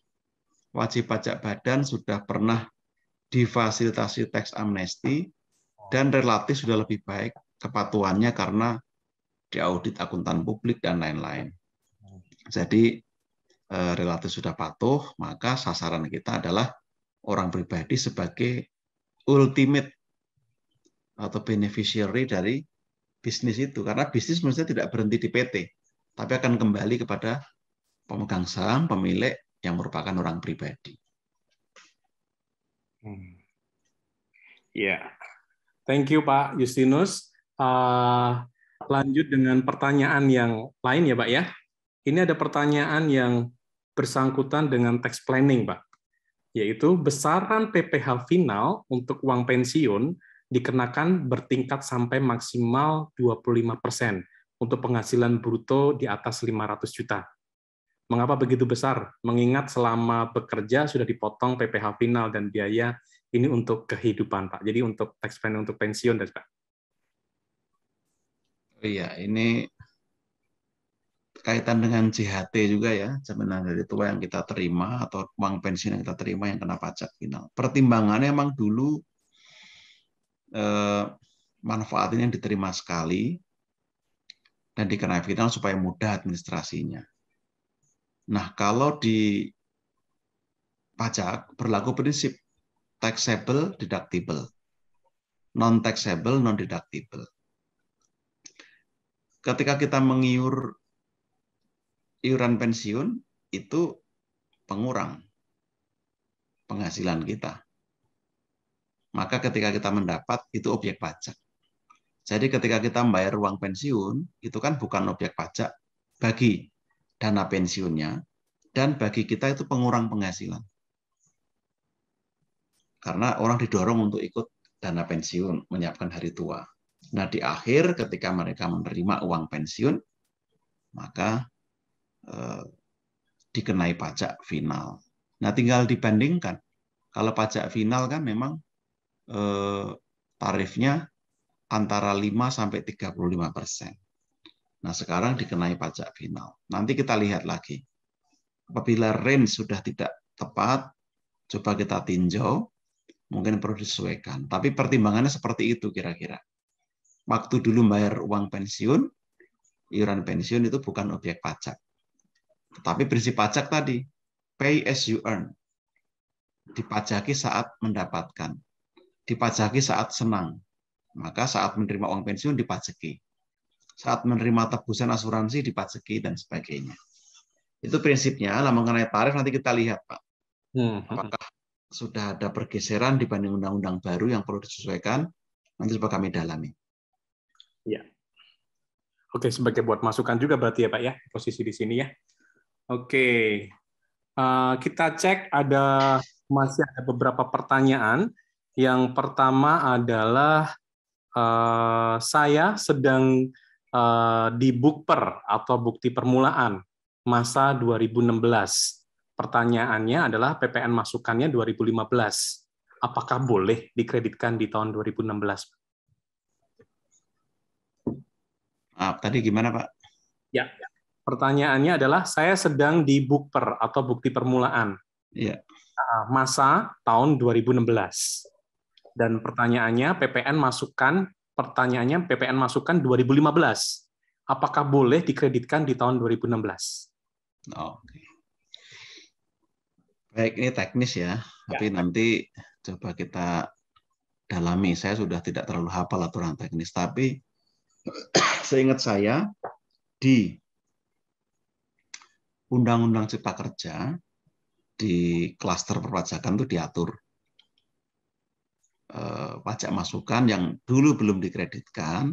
wajib pajak badan sudah pernah difasilitasi tax amnesty dan relatif sudah lebih baik kepatuhannya karena diaudit akuntan publik dan lain-lain. Jadi relatif sudah patuh, maka sasaran kita adalah orang pribadi sebagai ultimate atau beneficiary dari bisnis itu. Karena bisnis mestinya tidak berhenti di PT, tapi akan kembali kepada pemegang saham, pemilik yang merupakan orang pribadi. Ya, thank you Pak Justinus. Lanjut dengan pertanyaan yang lain ya Pak ya. Ini ada pertanyaan yang bersangkutan dengan tax planning Pak, yaitu besaran PPh final untuk uang pensiun dikenakan bertingkat sampai maksimal 25% untuk penghasilan bruto di atas 500 juta. Mengapa begitu besar? Mengingat selama bekerja sudah dipotong PPh final dan biaya ini untuk kehidupan, Pak. Jadi untuk tax planning untuk pensiun, Pak. Iya, ini kaitan dengan JHT juga ya, jaminan hari tua yang kita terima atau uang pensiun yang kita terima yang kena pajak final. Pertimbangannya memang dulu manfaatnya yang diterima sekali dan dikenai final supaya mudah administrasinya. Nah, kalau di pajak berlaku prinsip taxable, deductible, non-taxable, non-deductible. Ketika kita mengiur iuran pensiun, itu pengurang penghasilan kita. Maka ketika kita mendapat, itu objek pajak. Jadi ketika kita membayar uang pensiun, itu kan bukan objek pajak bagi dana pensiunnya, dan bagi kita itu pengurang penghasilan. Karena orang didorong untuk ikut dana pensiun, menyiapkan hari tua. Nah, di akhir ketika mereka menerima uang pensiun, maka dikenai pajak final. Nah, tinggal dibandingkan. Kalau pajak final kan memang tarifnya antara 5-35%. Nah, sekarang dikenai pajak final. Nanti kita lihat lagi. Apabila range sudah tidak tepat, coba kita tinjau, mungkin perlu disesuaikan. Tapi pertimbangannya seperti itu kira-kira. Waktu dulu bayar uang pensiun, iuran pensiun itu bukan objek pajak. Tetapi prinsip pajak tadi, pay as you earn. Dipajaki saat mendapatkan. Dipajaki saat senang. Maka saat menerima uang pensiun dipajaki. Saat menerima tebusan asuransi dipajaki dan sebagainya. Itu prinsipnya. Lah mengenai tarif nanti kita lihat, Pak. Apakah sudah ada pergeseran dibanding undang-undang baru yang perlu disesuaikan? Nanti coba kami dalami. Ya. Oke, sebagai buat masukan juga berarti ya Pak ya, posisi di sini ya. Oke, kita cek masih ada beberapa pertanyaan. Yang pertama adalah saya sedang di bukper atau bukti permulaan masa 2016. Pertanyaannya adalah PPN masukannya 2015. Apakah boleh dikreditkan di tahun 2016? Tadi gimana, Pak? Ya, pertanyaannya adalah saya sedang di bukper atau bukti permulaan. Ya. Masa tahun 2016. Dan pertanyaannya PPN masukan 2015. Apakah boleh dikreditkan di tahun 2016? Oke. Baik, ini teknis ya. Tapi nanti coba kita dalami. Saya sudah tidak terlalu hafal aturan teknis, tapi seingat saya di Undang-Undang Cipta Kerja di klaster perpajakan itu diatur pajak masukan yang dulu belum dikreditkan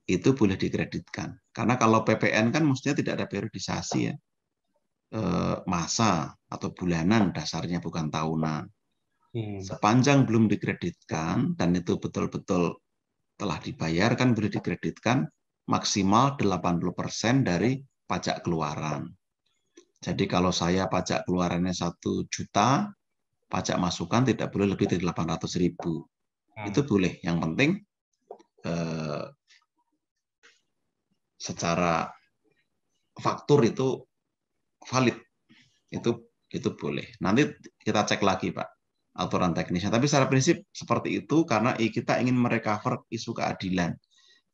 itu boleh dikreditkan. Karena kalau PPN kan mestinya tidak ada periodisasi ya. Masa atau bulanan dasarnya bukan tahunan. Sepanjang belum dikreditkan dan itu betul-betul telah dibayar kan boleh dikreditkan maksimal 80% dari pajak keluaran. Jadi kalau saya pajak keluarannya 1 juta, pajak masukan tidak boleh lebih dari 800.000. Itu boleh. Yang penting secara faktur itu valid. Itu boleh. Nanti kita cek lagi, Pak, aturan teknisnya. Tapi secara prinsip seperti itu karena kita ingin merecover isu keadilan.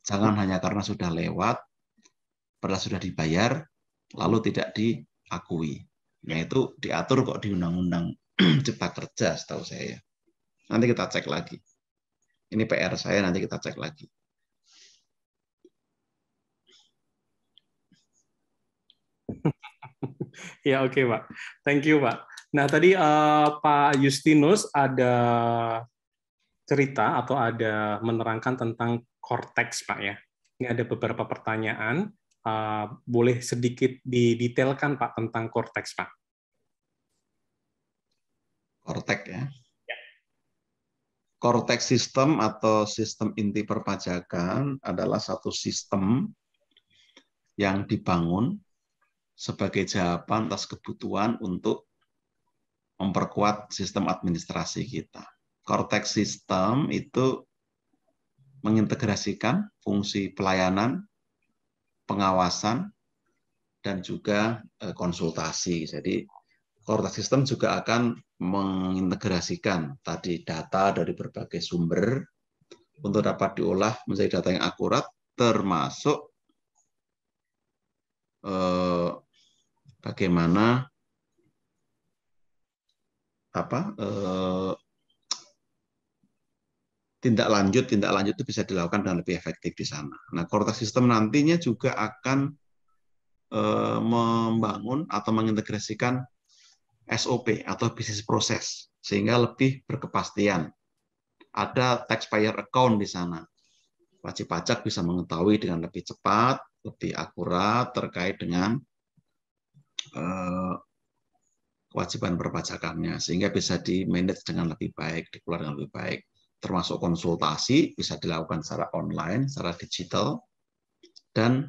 Jangan hanya karena sudah lewat, padahal sudah dibayar, lalu tidak diakui. Nah, itu diatur kok di Undang-Undang Cipta Kerja setahu saya. Nanti kita cek lagi. Ini PR saya, nanti kita cek lagi. Ya, oke, Pak. Thank you, Pak. Nah, tadi Pak Justinus ada cerita atau ada menerangkan tentang korteks, Pak, ya. Ini ada beberapa pertanyaan. Boleh sedikit didetailkan, Pak, tentang korteks, Pak? Korteks, ya. Korteks sistem atau sistem inti perpajakan adalah satu sistem yang dibangun sebagai jawaban atas kebutuhan untuk memperkuat sistem administrasi kita. Korteks sistem itu mengintegrasikan fungsi pelayanan, pengawasan, dan juga konsultasi. Jadi korteks sistem juga akan mengintegrasikan tadi data dari berbagai sumber untuk dapat diolah menjadi data yang akurat, termasuk bagaimana tindak lanjut itu bisa dilakukan dengan lebih efektif di sana. Nah, korteks sistem nantinya juga akan membangun atau mengintegrasikan SOP atau business process sehingga lebih berkepastian. Ada taxpayer account di sana. Wajib pajak bisa mengetahui dengan lebih cepat, lebih akurat terkait dengan kewajiban perpajakannya, sehingga bisa di-manage dengan lebih baik, dikelola dengan lebih baik. Termasuk konsultasi bisa dilakukan secara online, secara digital, dan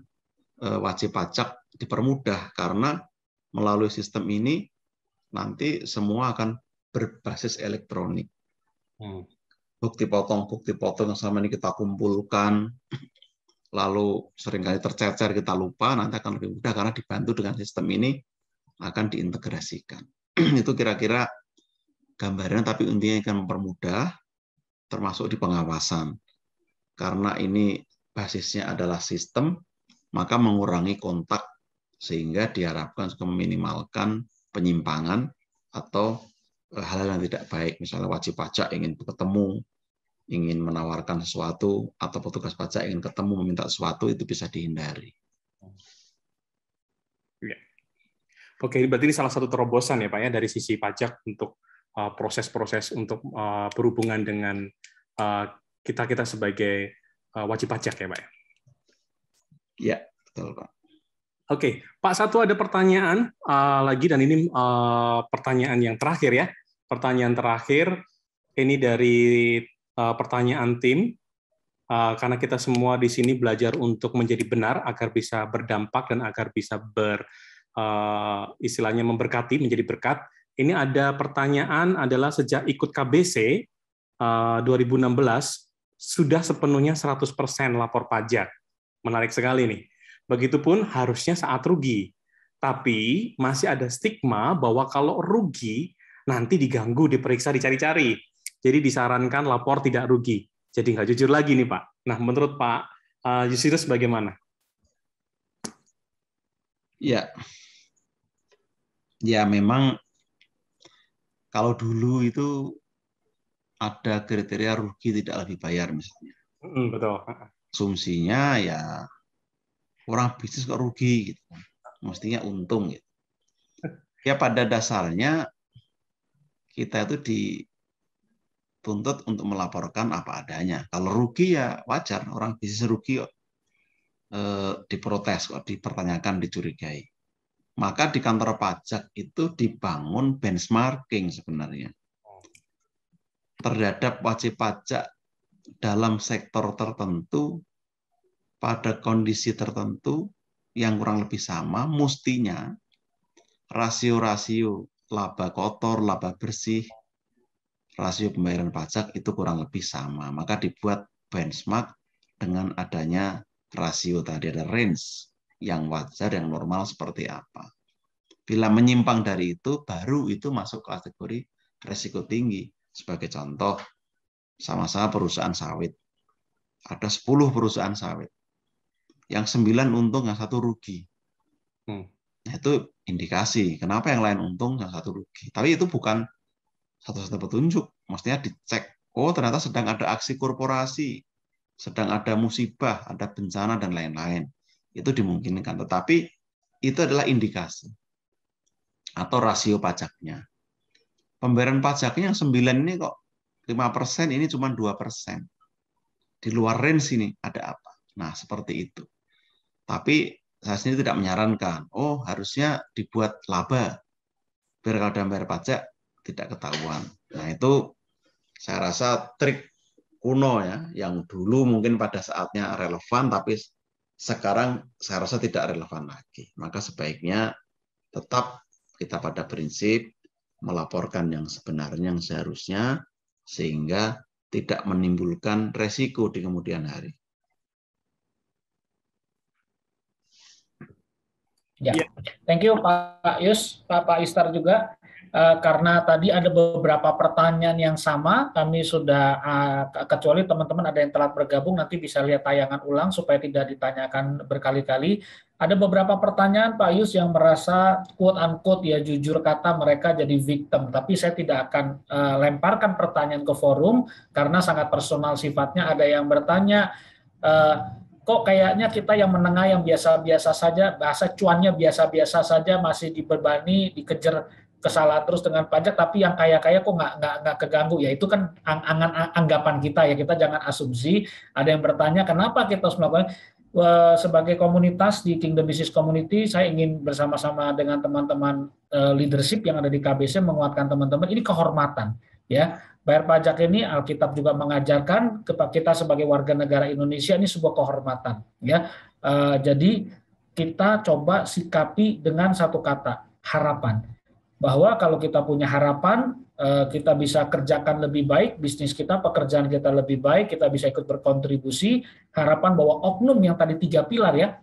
wajib pajak dipermudah karena melalui sistem ini nanti semua akan berbasis elektronik. Bukti potong yang selama ini kita kumpulkan, lalu seringkali tercecer kita lupa, nanti akan lebih mudah karena dibantu dengan sistem ini akan diintegrasikan. Itu kira-kira gambaran, tapi intinya akan mempermudah, termasuk di pengawasan. Karena ini basisnya adalah sistem, maka mengurangi kontak sehingga diharapkan juga meminimalkan penyimpangan atau hal-hal yang tidak baik. Misalnya wajib pajak ingin bertemu, ingin menawarkan sesuatu, atau petugas pajak ingin ketemu meminta sesuatu, itu bisa dihindari. Oke, berarti ini salah satu terobosan ya Pak ya dari sisi pajak untuk proses-proses untuk berhubungan dengan kita sebagai wajib pajak ya Pak ya? Ya, betul Pak. Oke, Pak, satu ada pertanyaan lagi, dan ini pertanyaan yang terakhir ya. Pertanyaan terakhir ini dari pertanyaan tim, karena kita semua di sini belajar untuk menjadi benar agar bisa berdampak dan agar bisa istilahnya memberkati, menjadi berkat. Ini ada pertanyaan adalah sejak ikut KBC 2016 sudah sepenuhnya 100% lapor pajak. Menarik sekali nih. Begitupun harusnya saat rugi. Tapi masih ada stigma bahwa kalau rugi nanti diganggu, diperiksa, dicari-cari. Jadi disarankan lapor tidak rugi. Jadi nggak jujur lagi nih Pak. Nah, menurut Pak Justinus bagaimana? Ya, memang kalau dulu itu ada kriteria rugi tidak lebih bayar misalnya. Betul. Asumsinya ya orang bisnis kok rugi gitu, mestinya untung gitu. Ya pada dasarnya kita itu dituntut untuk melaporkan apa adanya. Kalau rugi ya wajar, orang bisnis rugi kok diprotes, kok dipertanyakan, dicurigai. Maka di kantor pajak itu dibangun benchmarking sebenarnya terhadap wajib pajak dalam sektor tertentu pada kondisi tertentu yang kurang lebih sama, mestinya rasio-rasio laba kotor, laba bersih, rasio pembayaran pajak itu kurang lebih sama. Maka dibuat benchmark dengan adanya rasio tadi, ada range yang wajar, yang normal seperti apa. Bila menyimpang dari itu, baru itu masuk kategori risiko tinggi. Sebagai contoh, sama-sama perusahaan sawit. Ada 10 perusahaan sawit. Yang 9 untung, yang 1 rugi. Nah, itu indikasi kenapa yang lain untung, yang satu rugi. Tapi itu bukan satu-satu petunjuk. Maksudnya dicek, oh ternyata sedang ada aksi korporasi, sedang ada musibah, ada bencana, dan lain-lain. Itu dimungkinkan. Tetapi itu adalah indikasi atau rasio pajaknya. Pembayaran pajaknya yang 9 ini kok 5%, ini cuma 2%. Di luar range ini ada apa? Nah, seperti itu. Tapi saya sendiri tidak menyarankan, oh harusnya dibuat laba, biar kalau ada bayar pajak tidak ketahuan. Nah, itu saya rasa trik kuno ya, yang dulu mungkin pada saatnya relevan, tapi sekarang saya rasa tidak relevan lagi. Maka sebaiknya tetap kita pada prinsip melaporkan yang sebenarnya, yang seharusnya, sehingga tidak menimbulkan resiko di kemudian hari. Ya, thank you Pak Yus, Pak Istar juga. Karena tadi ada beberapa pertanyaan yang sama, kami sudah, kecuali teman-teman ada yang telat bergabung, nanti bisa lihat tayangan ulang supaya tidak ditanyakan berkali-kali. Ada beberapa pertanyaan Pak Yus yang merasa quote-unquote ya jujur kata mereka jadi victim, tapi saya tidak akan lemparkan pertanyaan ke forum karena sangat personal sifatnya. Ada yang bertanya, kok kayaknya kita yang menengah yang biasa-biasa saja, bahasa cuannya biasa-biasa saja masih dibebani, dikejar kesalahan terus dengan pajak, tapi yang kaya-kaya kok nggak keganggu. Ya itu kan anggapan kita ya, kita jangan asumsi. Ada yang bertanya kenapa kita harus melakukan. Sebagai komunitas di Kingdom Business Community, saya ingin bersama-sama dengan teman-teman leadership yang ada di KBC menguatkan teman-teman, ini kehormatan ya. Bayar pajak ini Alkitab juga mengajarkan kita sebagai warga negara Indonesia ini sebuah kehormatan ya. Jadi kita coba sikapi dengan satu kata, harapan. Bahwa kalau kita punya harapan, kita bisa kerjakan lebih baik, bisnis kita, pekerjaan kita lebih baik, kita bisa ikut berkontribusi, harapan bahwa oknum yang tadi 3 pilar ya,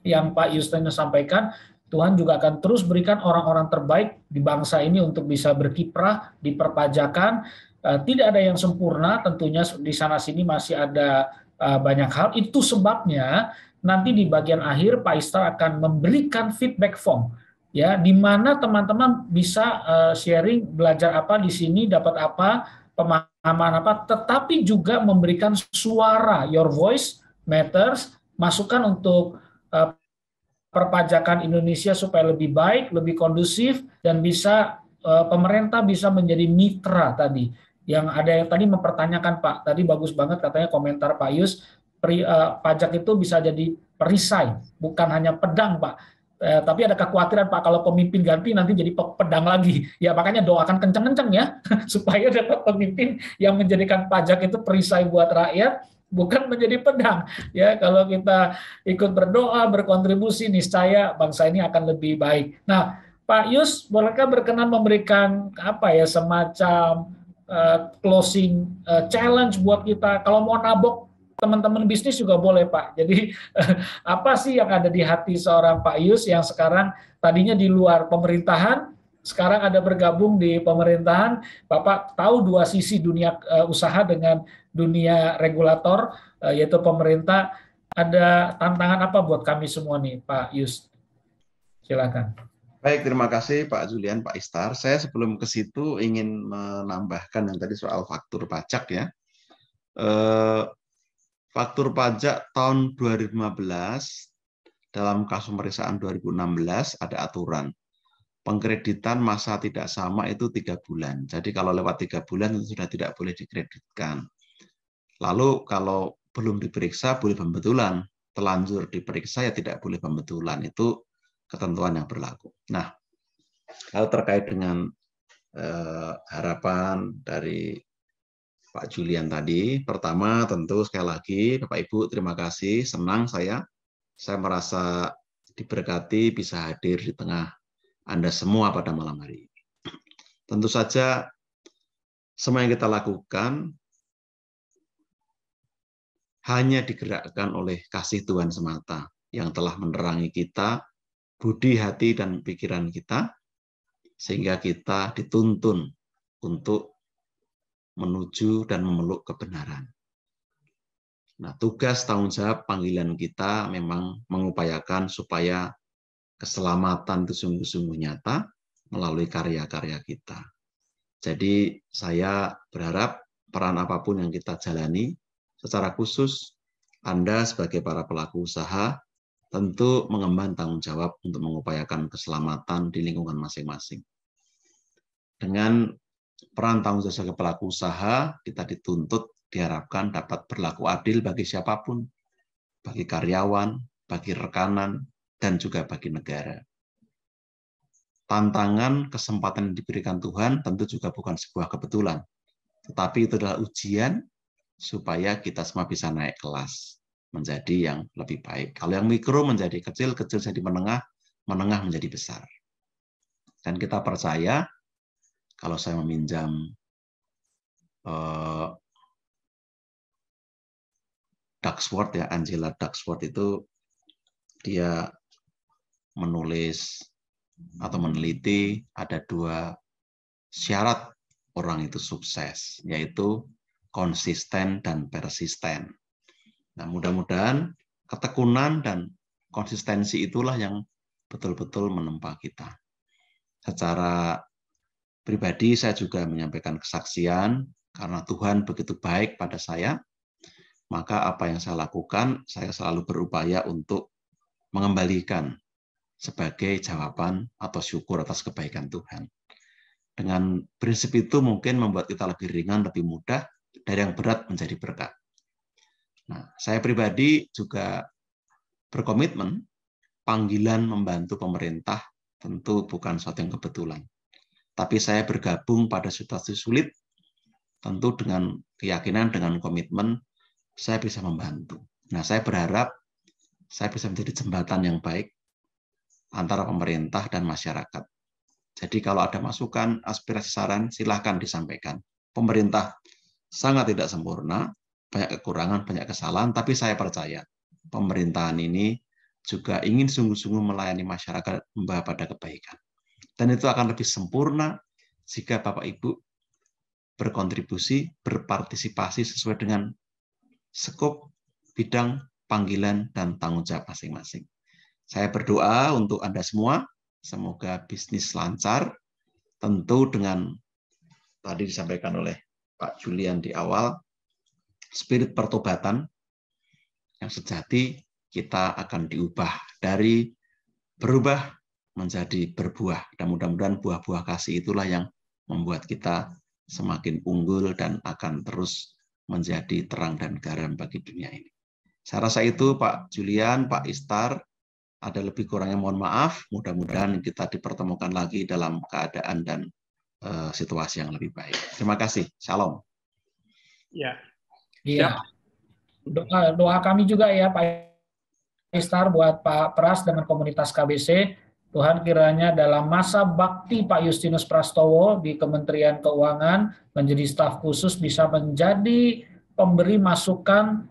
yang Pak Justinus sampaikan, Tuhan juga akan terus berikan orang-orang terbaik di bangsa ini untuk bisa berkiprah di perpajakan. Tidak ada yang sempurna, tentunya di sana-sini masih ada banyak hal, itu sebabnya nanti di bagian akhir Pak Istar akan memberikan feedback form, ya, di mana teman-teman bisa sharing, belajar apa di sini, dapat apa, pemahaman apa, tetapi juga memberikan suara, your voice matters, masukan untuk perpajakan Indonesia supaya lebih baik, lebih kondusif, dan bisa pemerintah bisa menjadi mitra tadi. Yang ada yang tadi mempertanyakan Pak, tadi bagus banget katanya komentar Pak Yus, pajak itu bisa jadi perisai, bukan hanya pedang Pak. Tapi ada kekhawatiran Pak kalau pemimpin ganti nanti jadi pedang lagi. Ya makanya doakan kenceng-kenceng ya supaya dapat pemimpin yang menjadikan pajak itu perisai buat rakyat, bukan menjadi pedang. Ya kalau kita ikut berdoa, berkontribusi, niscaya bangsa ini akan lebih baik. Nah, Pak Yus, bolehkah berkenan memberikan apa ya semacam closing challenge buat kita? Kalau mau nabok teman-teman bisnis juga boleh Pak. Jadi apa sih yang ada di hati seorang Pak Yus yang sekarang tadinya di luar pemerintahan, sekarang ada bergabung di pemerintahan. Bapak tahu dua sisi dunia usaha dengan dunia regulator, yaitu pemerintah. Ada tantangan apa buat kami semua nih Pak Yus? Silakan. Baik, terima kasih Pak Julian, Pak Istar. Saya sebelum ke situ ingin menambahkan yang tadi soal faktur pajak ya. Faktur pajak tahun 2015 dalam kasus pemeriksaan 2016 ada aturan pengkreditan masa tidak sama itu 3 bulan. Jadi kalau lewat 3 bulan itu sudah tidak boleh dikreditkan. Lalu kalau belum diperiksa boleh pembetulan, telanjur diperiksa ya tidak boleh pembetulan. Itu ketentuan yang berlaku. Nah, kalau terkait dengan harapan dari Pak Julian tadi, pertama tentu sekali lagi Bapak Ibu terima kasih, senang saya merasa diberkati bisa hadir di tengah Anda semua pada malam hari ini. Tentu saja semua yang kita lakukan hanya digerakkan oleh kasih Tuhan semata yang telah menerangi kita, budi, hati, dan pikiran kita, sehingga kita dituntun untuk menuju dan memeluk kebenaran. Nah, tugas, tanggung jawab, panggilan kita memang mengupayakan supaya keselamatan itu sungguh-sungguh nyata melalui karya-karya kita. Jadi saya berharap peran apapun yang kita jalani, secara khusus Anda sebagai para pelaku usaha tentu mengemban tanggung jawab untuk mengupayakan keselamatan di lingkungan masing-masing. Dengan peran tanggung jawab sebagai pelaku usaha, kita dituntut, diharapkan dapat berlaku adil bagi siapapun, bagi karyawan, bagi rekanan, dan juga bagi negara. Tantangan, kesempatan yang diberikan Tuhan tentu juga bukan sebuah kebetulan, tetapi itu adalah ujian supaya kita semua bisa naik kelas menjadi yang lebih baik. Kalau yang mikro menjadi kecil, kecil jadi menengah, menengah menjadi besar. Dan kita percaya kalau saya meminjam Duxworth, ya, Angela Duxworth itu dia menulis atau meneliti ada 2 syarat orang itu sukses, yaitu konsisten dan persisten. Nah, mudah-mudahan ketekunan dan konsistensi itulah yang betul-betul menempa kita. Secara pribadi saya juga menyampaikan kesaksian karena Tuhan begitu baik pada saya, maka apa yang saya lakukan, saya selalu berupaya untuk mengembalikan sebagai jawaban atau syukur atas kebaikan Tuhan. Dengan prinsip itu mungkin membuat kita lebih ringan, lebih mudah, dari yang berat menjadi berkat. Nah, saya pribadi juga berkomitmen, panggilan membantu pemerintah tentu bukan suatu yang kebetulan. Tapi saya bergabung pada situasi sulit, tentu dengan keyakinan, dengan komitmen, saya bisa membantu. Nah, saya berharap saya bisa menjadi jembatan yang baik antara pemerintah dan masyarakat. Jadi kalau ada masukan, aspirasi, saran, silakan disampaikan. Pemerintah sangat tidak sempurna, banyak kekurangan, banyak kesalahan, tapi saya percaya pemerintahan ini juga ingin sungguh-sungguh melayani masyarakat membawa pada kebaikan. Dan itu akan lebih sempurna jika Bapak Ibu berkontribusi, berpartisipasi sesuai dengan skop, bidang, panggilan, dan tanggung jawab masing-masing. Saya berdoa untuk Anda semua, semoga bisnis lancar, tentu dengan tadi disampaikan oleh Pak Julian di awal, spirit pertobatan yang sejati, kita akan diubah dari berubah menjadi berbuah. Dan mudah-mudahan buah-buah kasih itulah yang membuat kita semakin unggul dan akan terus menjadi terang dan garam bagi dunia ini. Saya rasa itu Pak Julian, Pak Istar, ada lebih kurangnya mohon maaf, mudah-mudahan kita dipertemukan lagi dalam keadaan dan situasi yang lebih baik. Terima kasih, shalom. Ya. Iya. Doa kami juga ya Pak Istar buat Pak Pras dengan komunitas KBC. Tuhan kiranya dalam masa bakti Pak Justinus Prastowo di Kementerian Keuangan menjadi staf khusus bisa menjadi pemberi masukan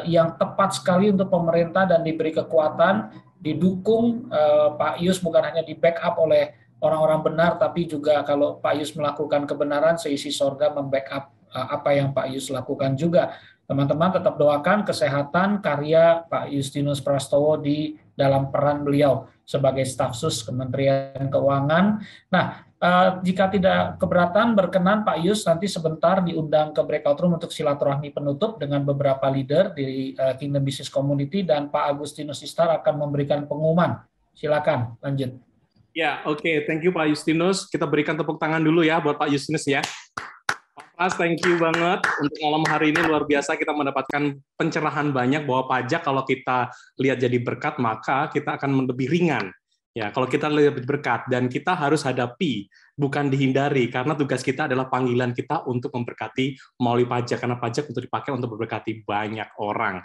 yang tepat sekali untuk pemerintah dan diberi kekuatan, didukung Pak Yus bukan hanya di backup oleh orang-orang benar, tapi juga kalau Pak Yus melakukan kebenaran, seisi sorga membackup apa yang Pak Yus lakukan juga. Teman-teman tetap doakan kesehatan karya Pak Justinus Prastowo di dalam peran beliau sebagai staf sus Kementerian Keuangan. Nah, jika tidak keberatan, berkenan Pak Yus nanti sebentar diundang ke breakout room untuk silaturahmi penutup dengan beberapa leader di Kingdom Business Community, dan Pak Agustinus Istar akan memberikan pengumuman. Silakan, lanjut. Ya, oke. Thank you Pak Justinus. Kita berikan tepuk tangan dulu ya buat Pak Justinus ya. Mas, thank you banget. Untuk malam hari ini luar biasa kita mendapatkan pencerahan banyak bahwa pajak kalau kita lihat jadi berkat, maka kita akan lebih ringan. Ya, kalau kita lihat berkat, dan kita harus hadapi, bukan dihindari, karena tugas kita adalah panggilan kita untuk memberkati melalui pajak, karena pajak untuk dipakai untuk memberkati banyak orang.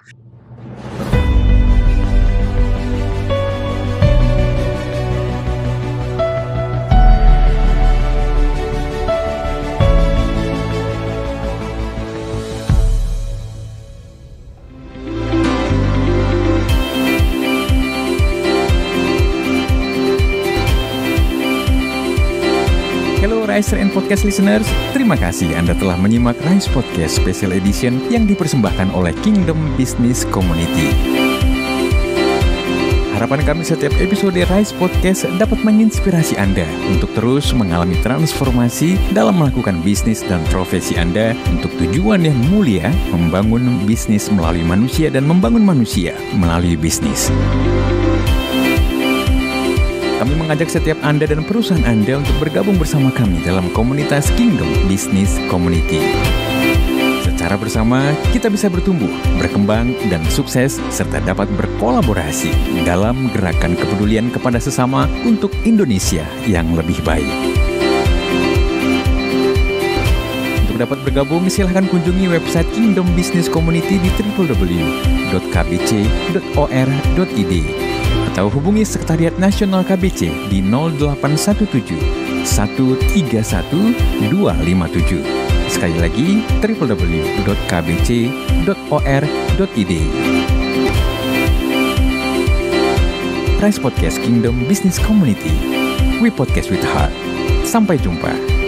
Rise and Podcast listeners, terima kasih Anda telah menyimak Rise Podcast Special Edition yang dipersembahkan oleh Kingdom Business Community. Harapan kami setiap episode Rise Podcast dapat menginspirasi Anda untuk terus mengalami transformasi dalam melakukan bisnis dan profesi Anda untuk tujuan yang mulia, membangun bisnis melalui manusia dan membangun manusia melalui bisnis. Kami mengajak setiap Anda dan perusahaan Anda untuk bergabung bersama kami dalam komunitas Kingdom Business Community. Secara bersama, kita bisa bertumbuh, berkembang, dan sukses, serta dapat berkolaborasi dalam gerakan kepedulian kepada sesama untuk Indonesia yang lebih baik. Untuk dapat bergabung, silahkan kunjungi website Kingdom Business Community di www.kbc.or.id atau hubungi Sekretariat Nasional KBC di 0817 131 257. Sekali lagi, www.kbc.or.id. Rise Podcast Kingdom Business Community. We podcast with heart. Sampai jumpa.